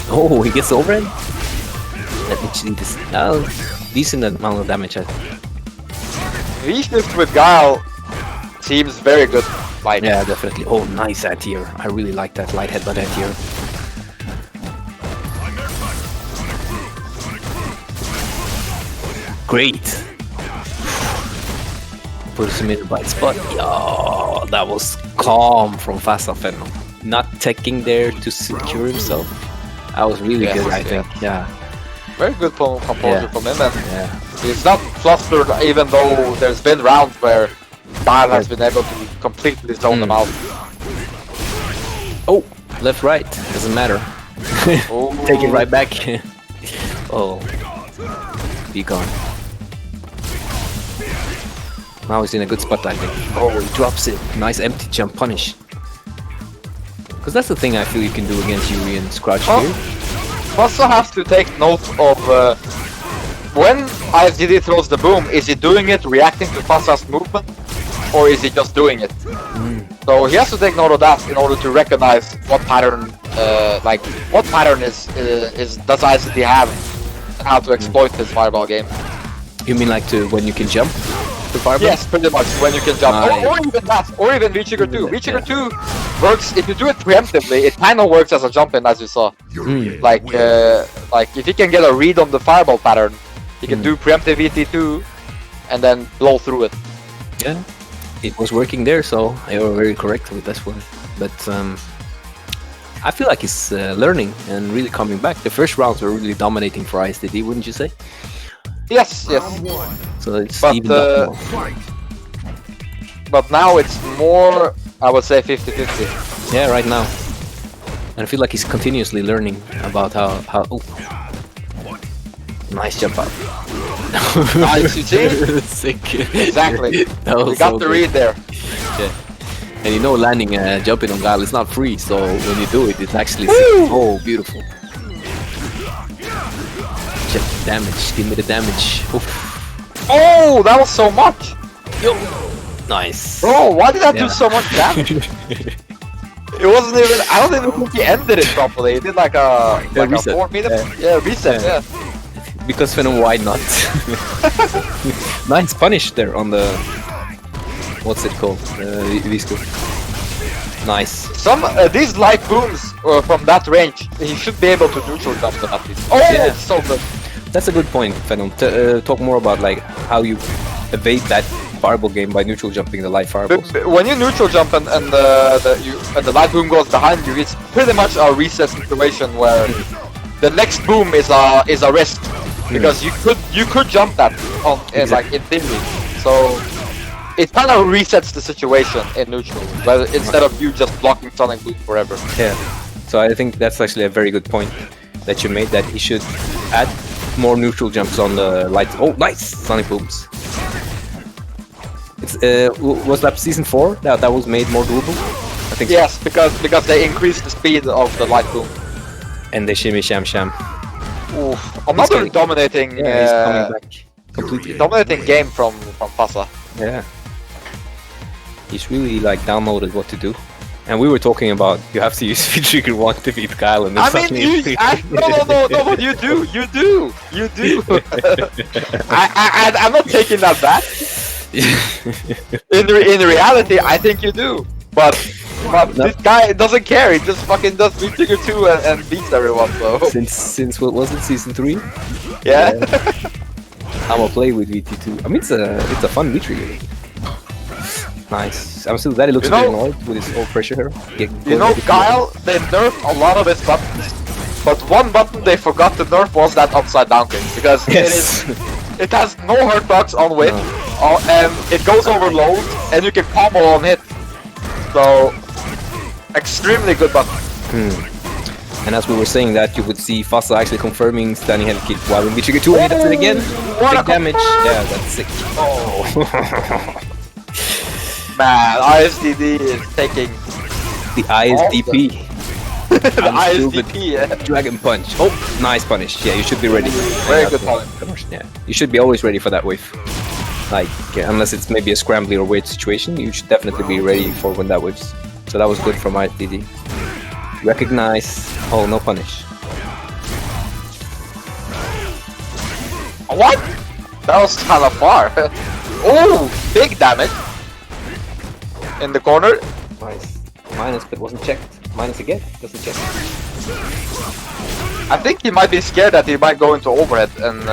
Oh, he gets overhead. Let me see this. Decent amount of damage. V-shift with Guile seems very good. Like, yeah, definitely. Oh, nice anti-air. I really like that light headbutt anti-air. Great. Puts him in the right spot. Yo, that was calm from Fasta Phenom. Not teching there to secure himself. That was really good, I think. Yeah. Very good composure from him, and yeah. he's not flustered, even though there's been rounds where Guile has been able to completely zone them out. Oh, left, right, doesn't matter. Take it right back. Oh, be gone. Now he's in a good spot, I think. Oh, he drops it. Nice empty jump punish. Because that's the thing I feel you can do against Yuri and Scratch here. Also have to take note of when ISDD throws the boom, is he doing it reacting to Fuzza's movement, or is he just doing it? So he has to take note of that in order to recognize what pattern, what pattern does ISDD have, and how to exploit his fireball game. You mean like when you can jump? Yes, pretty much, when you can jump. Or even that, or even V-Trigger 2. V-Trigger 2 works, if you do it preemptively, it kind of works as a jump-in, as you saw. Like if you can get a read on the fireball pattern, you can do preemptive VT2 and then blow through it. Yeah, it was working there, so you were very correct with this one. But I feel like he's learning and really coming back. The first rounds were really dominating for ISDD, wouldn't you say? Yes. So it's evened up more. But now it's more, I would say, 50-50. Yeah, right now. And I feel like he's continuously learning about how oh. Nice jump up. Nice, you see? Sick. Exactly. You got the read there. Yeah. And you know, landing jumping on Guile is not free, so when you do it, it's actually sick. Oh, beautiful. Check the damage. Give me the damage. Oof. Oh, that was so much. Yo. Nice. Bro, why did that do so much damage? It wasn't even, I don't even think he ended it properly. He did like a reset. 4 meter. Yeah, reset, yeah. Because Phenom, why not? Nice punish there on the... What's it called? These two. Nice. These light booms from that range, he should be able to neutral jump them at least. Oh, yeah. It's so good. That's a good point, Phenom. Talk more about like how you evade that fireball game by neutral jumping the light fireballs. When you neutral jump and the light boom goes behind you, it's pretty much a reset situation where the next boom is a risk because you could jump that on like in theory. So it kind of resets the situation in neutral, instead of you just blocking Sonic Boom forever. Yeah. So I think that's actually a very good point that you made, that he should add more neutral jumps on the lights. Oh, nice! Sonic Booms. It's was that season 4 that was made more doable? I think. Yes, so. because they increased the speed of the light boom. And they shimmy sham sham. Oof. Another dominating. Yeah, he's coming back completely. Dominating game from Fuzza. Yeah. He's really like downloaded what to do. And we were talking about you have to use V-Trigger 1 to beat Guile, and no, but you do. I'm not taking that back. in reality, I think you do. But this guy doesn't care. He just fucking does V-Trigger 2 and beats everyone. So since what was it, season 3? Yeah. I'm gonna play with VT2. I mean, it's a fun V-Trigger. Nice. I'm still that he looks a bit annoyed with his old pressure here. You know, Guile, they nerfed a lot of his buttons, but one button they forgot to nerf was that upside down kick, because it has no hurtbox on width, and it goes over load, and you can combo on hit. So, extremely good button. And as we were saying that, you would see Fasa actually confirming standing head kick while in trigger 2, and he does it again. Big damage. Yeah, that's sick. Oh. Man, ISDD is taking the ISDP. the ISDP, yeah. Dragon punch. Oh, nice punish. Yeah, you should be ready. Very good punish. Yeah, you should be always ready for that wave. Like, unless it's maybe a scrambly or weird situation, you should definitely be ready for when that waves. So that was good from ISDD. Recognize. Oh, no punish. What? That was kind of far. Oh, big damage. In the corner. Nice. Minus, but wasn't checked. Minus again. Doesn't check. I think he might be scared that he might go into overhead and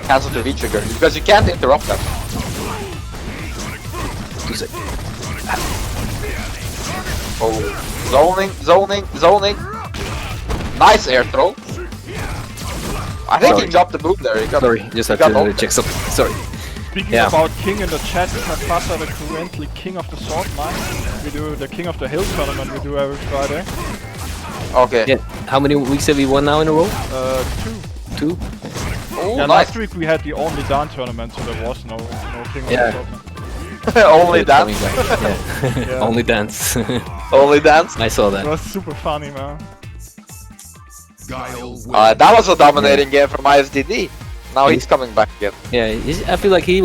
cancel the V-trigger, because you can't interrupt that. Oh, zoning. Nice air throw. I think he dropped the boom there. Sorry, just had to check something. Sorry. Speaking about king in the chat, we have Fasa the currently king of the Saltmine. We do the king of the hill tournament we do every Friday. Okay. Yeah. How many weeks have we won now in a row? 2. 2? Oh, Yeah, nice. last week we had the only down tournament, so there was no king of the Saltmine. Only dance. Yeah. Only dance. Only dance. I saw It that. was super funny, man. That was a dominating game from ISDD. Now he's coming back again. Yeah, I feel like he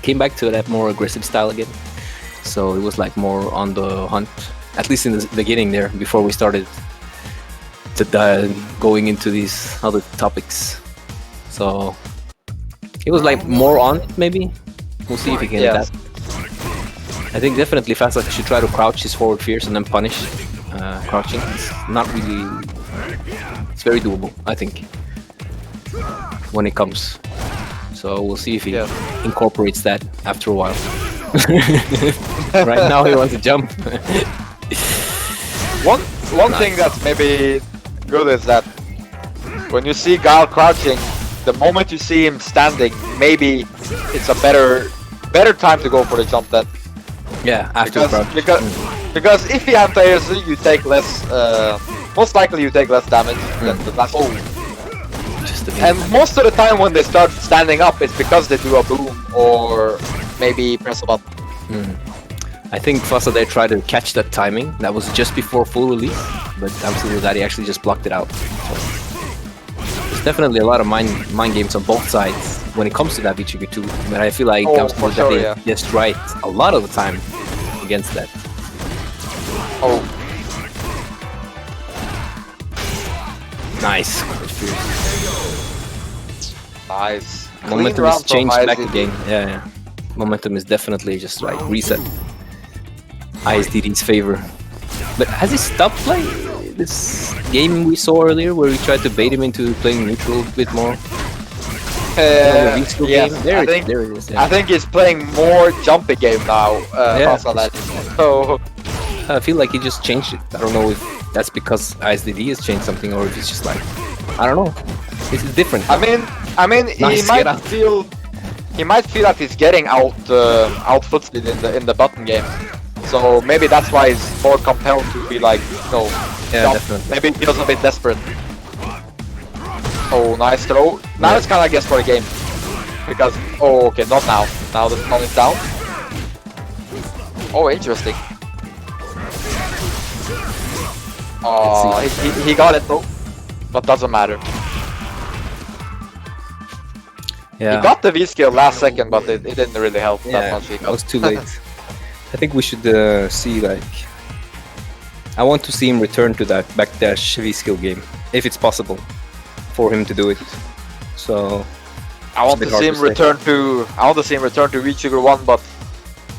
came back to that more aggressive style again. So it was like more on the hunt, at least in the beginning there, before we started to going into these other topics. So he was like more on it, maybe. We'll see if he can adapt. I think definitely Fasa should try to crouch his forward fierce and then punish crouching. It's not really... It's very doable, I think, when it comes. So we'll see if he incorporates that after a while. Right now he wants to jump. One thing that's maybe good is that when you see Guile crouching, the moment you see him standing, maybe it's a better time to go for the jump then. Yeah, after crouch. Because if he anti-airs, you take less. Most likely you take less damage than the last. And most of the time when they start standing up, it's because they do a boom or maybe press a button. I think Fasa they tried to catch that timing. That was just before full release, but absolutely that he actually just blocked it out. So there's definitely a lot of mind games on both sides when it comes to that V-trigger too. But I feel like they just right a lot of the time against that. Oh. Nice. Nice. Momentum has changed back again. Yeah. Momentum is definitely just like reset. ISDD's favor. But has he stopped playing this game we saw earlier where we tried to bait him into playing neutral a bit more? Yes. There it is. Yeah. I think he's playing more jumpy game now. So I feel like he just changed it. I don't know if that's because ISDD has changed something or if it's just like, I don't know. It's different. I mean, nice, he might feel that he's getting out footed in the button game. So maybe that's why he's more compelled to be like, jump. Definitely. Maybe he feels a bit desperate. Oh, nice throw. Now it's kind of guess for the game. Because, okay, not now. Now the stun is down. Oh, interesting. Oh, he got it though. But doesn't matter. Yeah. He got the V-skill last second, but it didn't really help that much. It was too late. I think we should see, like... I want to see him return to that backdash V-skill game, if it's possible for him to do it. So... I want to see him return to V-trigger 1, but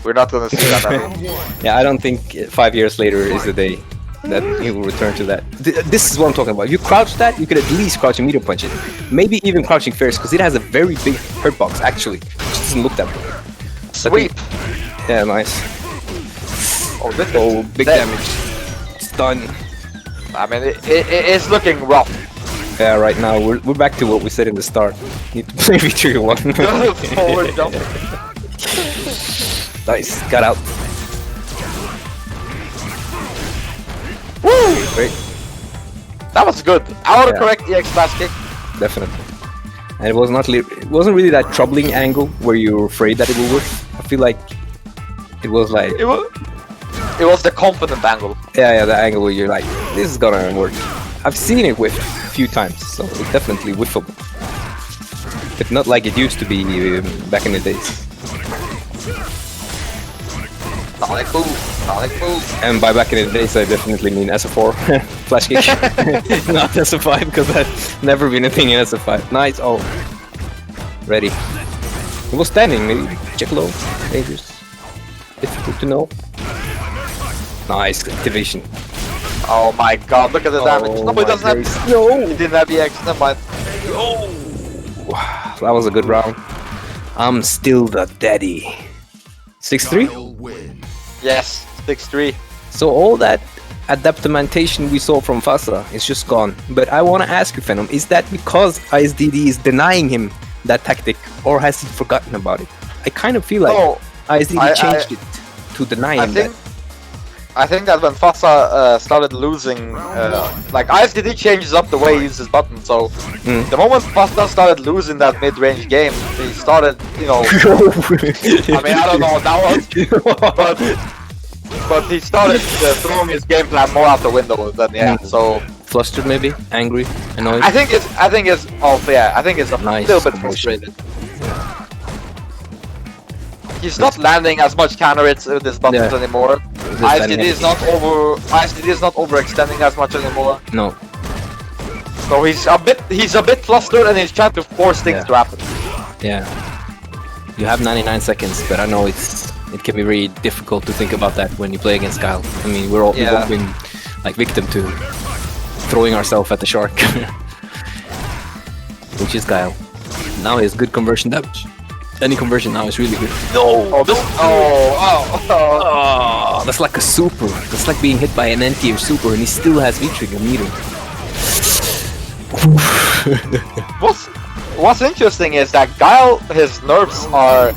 we're not gonna see that. Yeah, I don't think 5 years later is the day that he will return to that. This is what I'm talking about. If you crouch that, you could at least crouch and medium punch it. Maybe even crouching first, because it has a very big hurt box, actually. It doesn't look that big. Sweep! Yeah, nice. Oh, this Oh, big that- damage. It's done. I mean, it's looking rough. Yeah, right now we're back to what we said in the start. Need to play V3-1. Forward jump. Nice, got out. Woo! Great, That was good. Autocorrect Yeah. EX flash kick. definitely. And it was not. It wasn't really that troubling angle where you're afraid that it will work. I feel like it was like It was the confident angle. yeah, the angle where you're like, this is gonna work. I've seen it whiff a few times, so it's definitely whiffable. But not like it used to be back in the days. Sonic boom. Sonic boom. And by back in the days, I definitely mean SF4 flash kick, not SF5, because I've never been a thing in SF5. Nice, oh, ready. It was standing, maybe check low, dangerous, difficult to know. Nice activation. Oh my god, look at the damage. No, he doesn't have. No, He didn't have EX. Never mind. that was a good round. I'm still the daddy. 6-3. Yes, 6-3. So all that adaptation we saw from Fasa is just gone. But I want to ask you, Phenom, is that because ISDD is denying him that tactic, or has he forgotten about it? I kind of feel like No, ISDD changed it to deny him that. I think that when Fasa started losing, like ISDD changes up the way he uses buttons. So the moment Fasa started losing that mid-range game, he started, you know. I mean, I don't know what that was, but he started throwing his game plan more out the window than So Flustered, maybe angry, annoyed. I think it's also I think it's a Nice little bit emotion. frustrated. He's not landing as much counter hits with his buttons Yeah. anymore. ISDD is not overextending as much anymore. No, So he's a bit flustered and he's trying to force things to happen. yeah. You have 99 seconds, but I know it can be really difficult to think about that when you play against Kyle. I mean, we've all been like victim to throwing ourselves at the shark, which is Kyle. Now he has good conversion damage. Any conversion now is really good. No! Oh, that's like a super. That's like being hit by an anti-air super and he still has V-trigger meter. What's interesting is that Guile, his nerfs are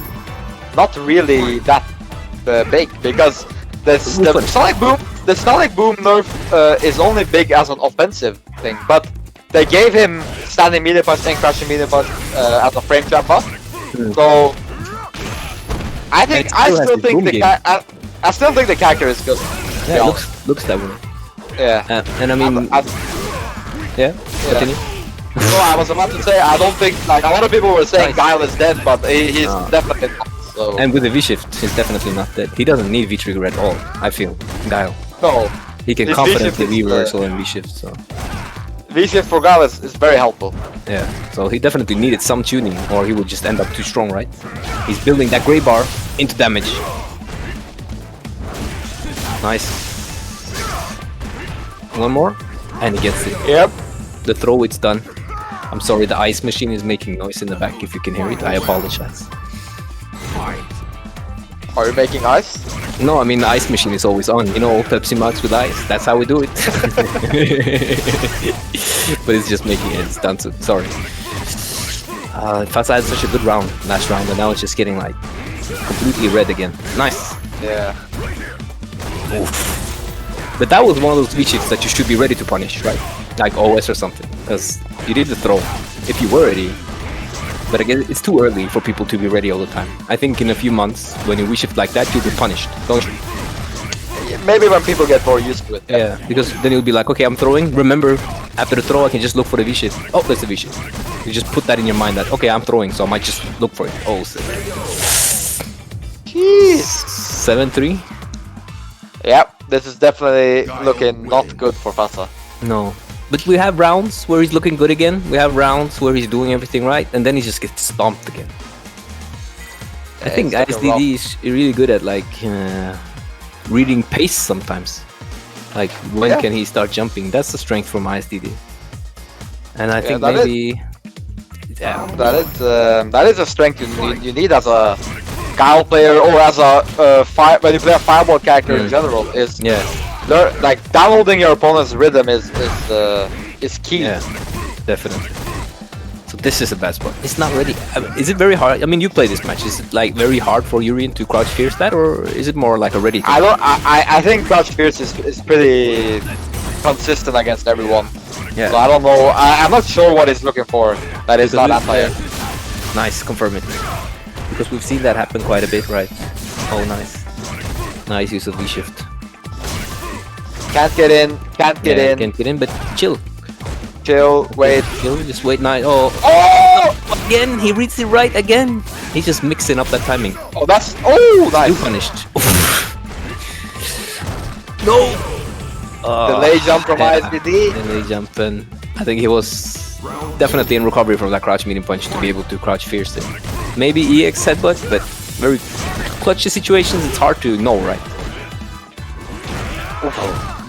not really that big because the Sonic Boom nerf is only big as an offensive thing, but they gave him standing melee punch and crashing melee punch as a frame trap buff. So I still think the character is good. Yeah, it looks that way. Yeah. And I mean, yeah. Continue. So I was about to say, I don't think, like, a lot of people were saying Guile is dead, but he's definitely not. So. And with the V-shift, he's definitely not dead. He doesn't need V-trigger at all, I feel, Guile. No. He can His confidently V-shift is, reversal and V-shift, so... V-shift for Guile is very helpful. Yeah, so he definitely needed some tuning, or he would just end up too strong, right? He's building that gray bar into damage. Nice. One more, and he gets it. Yep. The throw, it's done. I'm sorry, the ice machine is making noise in the back. If you can hear it, I apologize. Are you making ice? No, I mean the ice machine is always on. You know, Pepsi Max with ice. That's how we do it. But it's just making it. It's done. So sorry. Fasa had such a good round last round, and now it's just getting like completely red again. Nice. Yeah. Oof. But that was one of those V-shifts that you should be ready to punish, right? Like OS or something, because you did the throw. If you were ready. But again, it's too early for people to be ready all the time. I think in a few months, when you V-shift like that, you'll be punished, don't you? Maybe when people get more used to it. Yeah, because then you'll be like, okay, I'm throwing. Remember, after the throw, I can just look for the V-shift. Oh, there's the V-shift. You just put that in your mind that, okay, I'm throwing, so I might just look for it. Oh, sick. Jeez. 7-3? Yep, this is definitely looking not good for Fasa. No. But we have rounds where he's looking good again. We have rounds where he's doing everything right, and then he just gets stomped again. I think ISDD is really good at like reading pace sometimes. Like when can he start jumping? That's the strength from ISDD. And I think maybe that is a strength you need as a Guile player or as a when you play a fireball character in general is like downloading your opponent's rhythm is key. Yeah, definitely. So this is a bad spot. It's not really. Is it very hard? I mean, you play this match. Is it like very hard for Urien to crouch fierce that, or is it more like a ready thing? I think crouch fierce is pretty consistent against everyone. Yeah. So I don't know. I'm not sure what he's looking for. That is not anti-air. Nice, confirm it. Because we've seen that happen quite a bit, right? Oh, nice. Nice use of V-shift. Can't get in. Can't get in. Can't get in, but chill. Chill. Wait. Chill. Just wait. Nice. Oh. Oh! Again, he reads it right again. He's just mixing up that timing. Oh, that's nice. Still punished. No. Delay jump from ISBD. Delay jump, and I think he was definitely in recovery from that crouch medium punch to be able to crouch fierce there. Maybe EX headbutt, but very clutch situations. It's hard to know, right?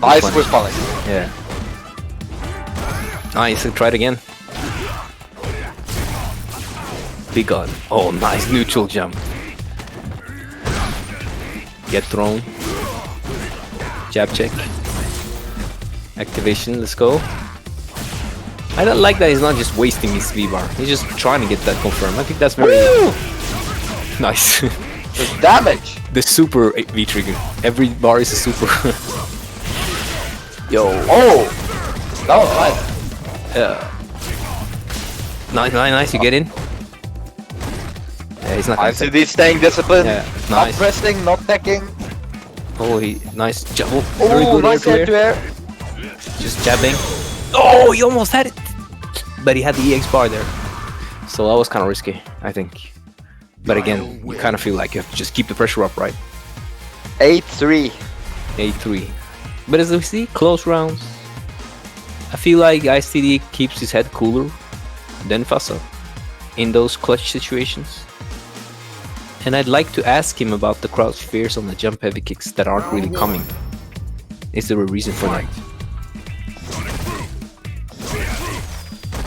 Nice whip punish. Yeah. Nice. Try it again. Be gone. Oh, nice neutral jump. Get thrown. Jab check. Activation. Let's go. I don't like that he's not just wasting his V-bar. He's just trying to get that confirmed. I think that's very nice. The damage. The super V-trigger. Every bar is a super. Yo. Oh. That was nice. Yeah. Nice. You get in. Yeah, he's not. ICD staying disciplined. Yeah. Not Nice. pressing. Not teching. Oh, nice jump. Oh, very Oh, good nice air air to to air. air. Just jabbing. Oh, he almost had it. But he had the EX bar there. So that was kind of risky, I think. But again, you kind of feel like you have to just keep the pressure up, right? 8-3. 8-3. But as we see, close rounds. I feel like ICD keeps his head cooler than Fasa in those clutch situations. And I'd like to ask him about the crouch fierce on the jump heavy kicks that aren't really coming. Is there a reason for that?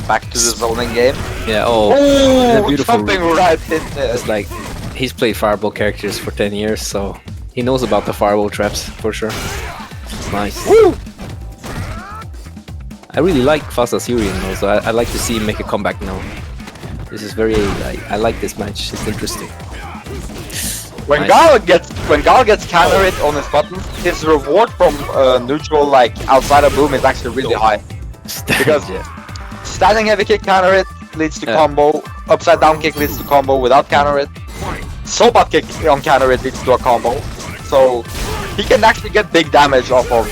Back to the zoning game. Yeah, oh, Oh, beautiful. jumping right in there. It's like he's played fireball characters for 10 years, so he knows about the fireball traps for sure. Nice. Woo! I really like Fasa's Urien though, so I like to see him make a comeback now. This is very, I like this match. It's interesting. When Nice. Gal gets counter hit on his button, his reward from neutral, like outside of boom, is actually really high. Because standing heavy kick counter hit leads to combo, upside down kick leads to combo without counter hit, sobat kick on counter hit leads to a combo. So he can actually get big damage off of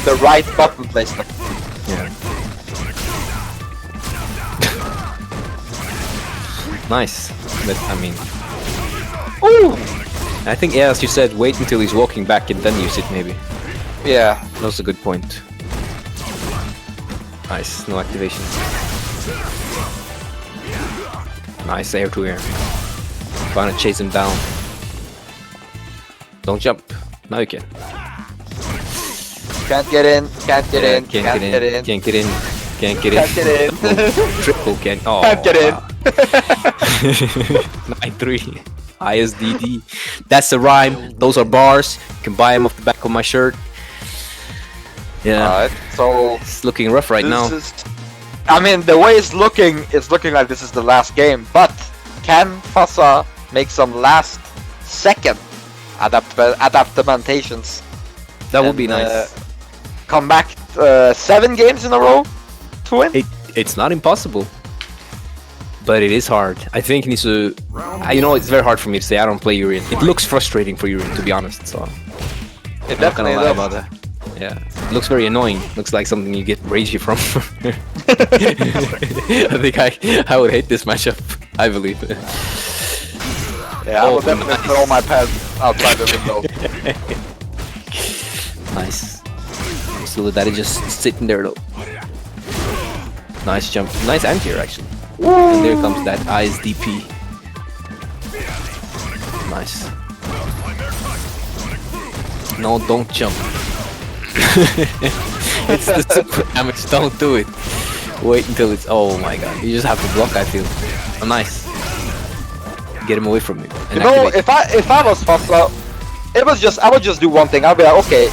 the right button placement. Yeah. Nice. But I mean, Ooh! I think as you said, wait until he's walking back and then use it maybe. Yeah. That's a good point. Nice, no activation. Nice air to air. Trying to chase him down. Don't jump. Now you can. Can't get in. Can't get in. Can't get in. Can't get in. Can't get in. Can't get in. Triple can. Oh, Can't get in. 9-3. ISDD. That's a rhyme. Those are bars. You can buy them off the back of my shirt. Yeah. Alright, so It's looking rough right now. I mean, the way it's looking like this is the last game, but can Fasa make some last second adaptations? That would be nice. Come back 7 games in a row to win? It's not impossible, but it is hard. I think he needs to. You know, it's very hard for me to say I don't play Urien. It looks frustrating for Urien, to be honest. So It I'm not gonna definitely lie does. about that. Yeah, it looks very annoying. Looks like something you get ragey from. I think I would hate this matchup. I believe. Yeah, I will definitely throw my pants outside the window. Nice. So the daddy just sitting there though. Nice jump. Nice anti-air actually. And there comes that ISDP. Nice. No, don't jump. It's the super damage, don't do it. Wait until it's, oh my god. You just have to block, I feel. Oh, nice. get him away from you. And You know, activate. if I was Fosla, I would just do one thing. I'll be like, okay,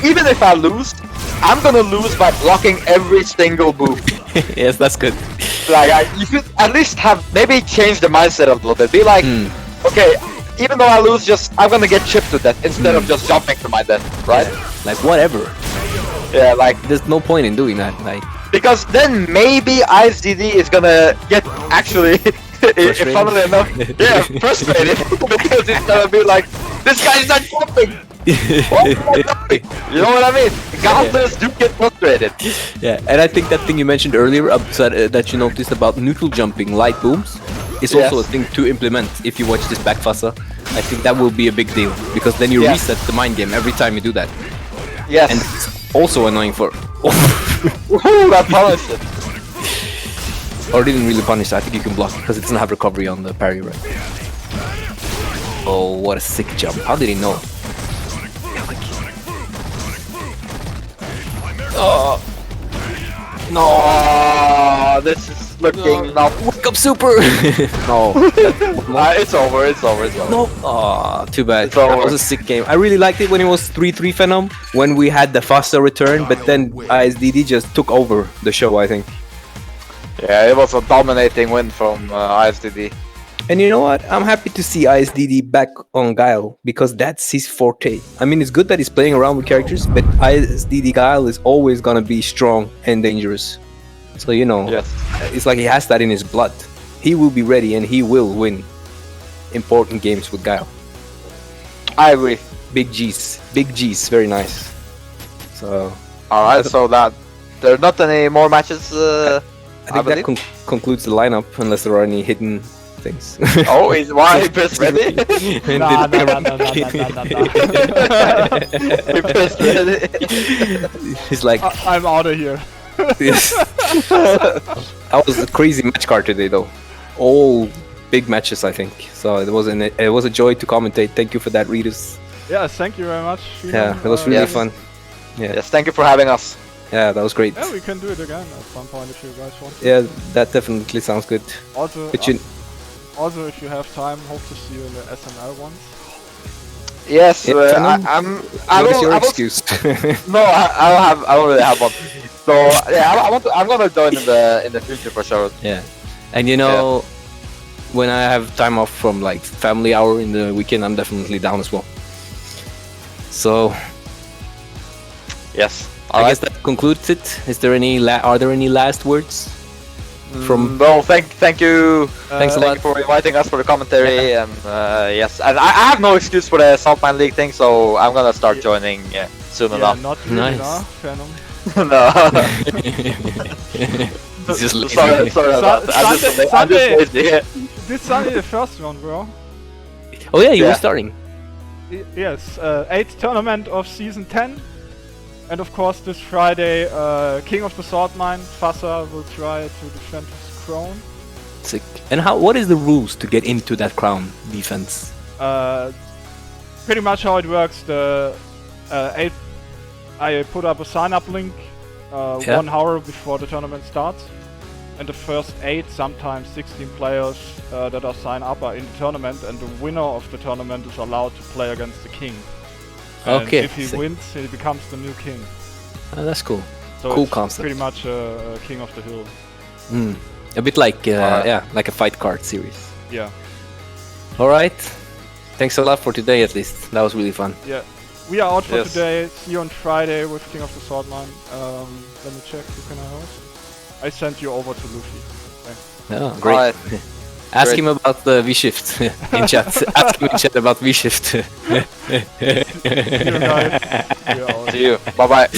even if I lose, I'm gonna lose by blocking every single move. Yes, that's good. Like, you could at least have maybe change the mindset a little bit. Be like, okay, even though I lose, I'm gonna get chipped to death instead of just jumping to my death, right? Like whatever. Yeah, like There's no point in doing that. Like because then maybe ISDD is gonna get actually, if funnily enough, yeah, frustrated because it's gonna be like, this guy's not jumping. You know what I mean? Gamblers do get frustrated. yeah, and I think that thing you mentioned earlier that you noticed about neutral jumping light booms is also a thing to implement if you watch this back Fassa. I think that will be a big deal because then you reset the mind game every time you do that. Yes. And it's also annoying for Woohoo, that punished it. or didn't really punish. I think you can block because it doesn't have recovery on the parry, right? Oh, what a sick jump! How did he know? Oh no! Oh, this is looking not. Wake up, super! No, It's over. It's over. It's over. no. Oh, too bad. It's That over. was a sick game. I really liked it when it was 3-3 Phenom. When we had the faster return, but then ISDD just took over the show. I think. Yeah, it was a dominating win from ISDD. And you know what? I'm happy to see ISDD back on Guile because that's his forte. I mean, it's good that he's playing around with characters, but ISDD Guile is always gonna be strong and dangerous. So you know, Yes. it's like he has that in his blood. He will be ready and he will win important games with Guile. I agree. Big G's, very nice. So All right, so that there are not any more matches. I think that believe. concludes the lineup, unless there are any hidden things. Oh, is why Piss ready? Nah. Piss ready. He's like, I'm out of here. yes. That was a crazy match card today, though. All big matches, I think. So it was a joy to commentate. Thank you for that, readers. Yes, thank you very much. Yeah, it was really Yes. fun. Yeah, Yes, thank you for having us. yeah, that was great. Yeah, we can do it again at some point if you guys want. Yeah, that definitely sounds good. Also, But you, also, if you have time, hope to see you in the SML ones. Yes, Yeah, I what is will. your I will. excuse? No, I don't really have one. So yeah, I want to. I'm gonna join in the future for sure. Yeah, and you know, when I have time off from like family hour in the weekend, I'm definitely down as well. So Yes. I guess that concludes it. Is there any? Are there any last words from? No, thank you. Thanks a Thank lot. you for inviting us for the commentary. And yes, and I have no excuse for the Saltmine League thing, so I'm gonna start joining soon Yeah, enough. not really, Nice. Phenom. No. It's just lazy. sorry about that. I'm just Sunday. lazy. This Sunday the first one, bro. Oh yeah, you were Yeah. starting. Yes, 8th tournament of season 10. And of course this Friday, King of the Saltmine, Fassa will try to defend his crown. Sick. And what is the rules to get into that crown defense? Pretty much how it works, I put up a sign-up link 1 hour before the tournament starts. And the first 8, sometimes 16 players that are signed up are in the tournament, and the winner of the tournament is allowed to play against the king. And Okay, if he sick. wins, he becomes the new king. Oh, that's cool. So Cool it's concept. pretty much a king of the hill. A bit like like a fight card series. Yeah. All right. Thanks a lot for today, at least. That was really fun. Yeah. We are out for Yes. today. See you on Friday with King of the Saltmine. Let me check who can I host. I sent you over to Luffy. Oh, great. Alright. Ask Great. him about the V-shift in chat. Ask him in chat about V-shift. See you guys. We are out. See you. Bye bye.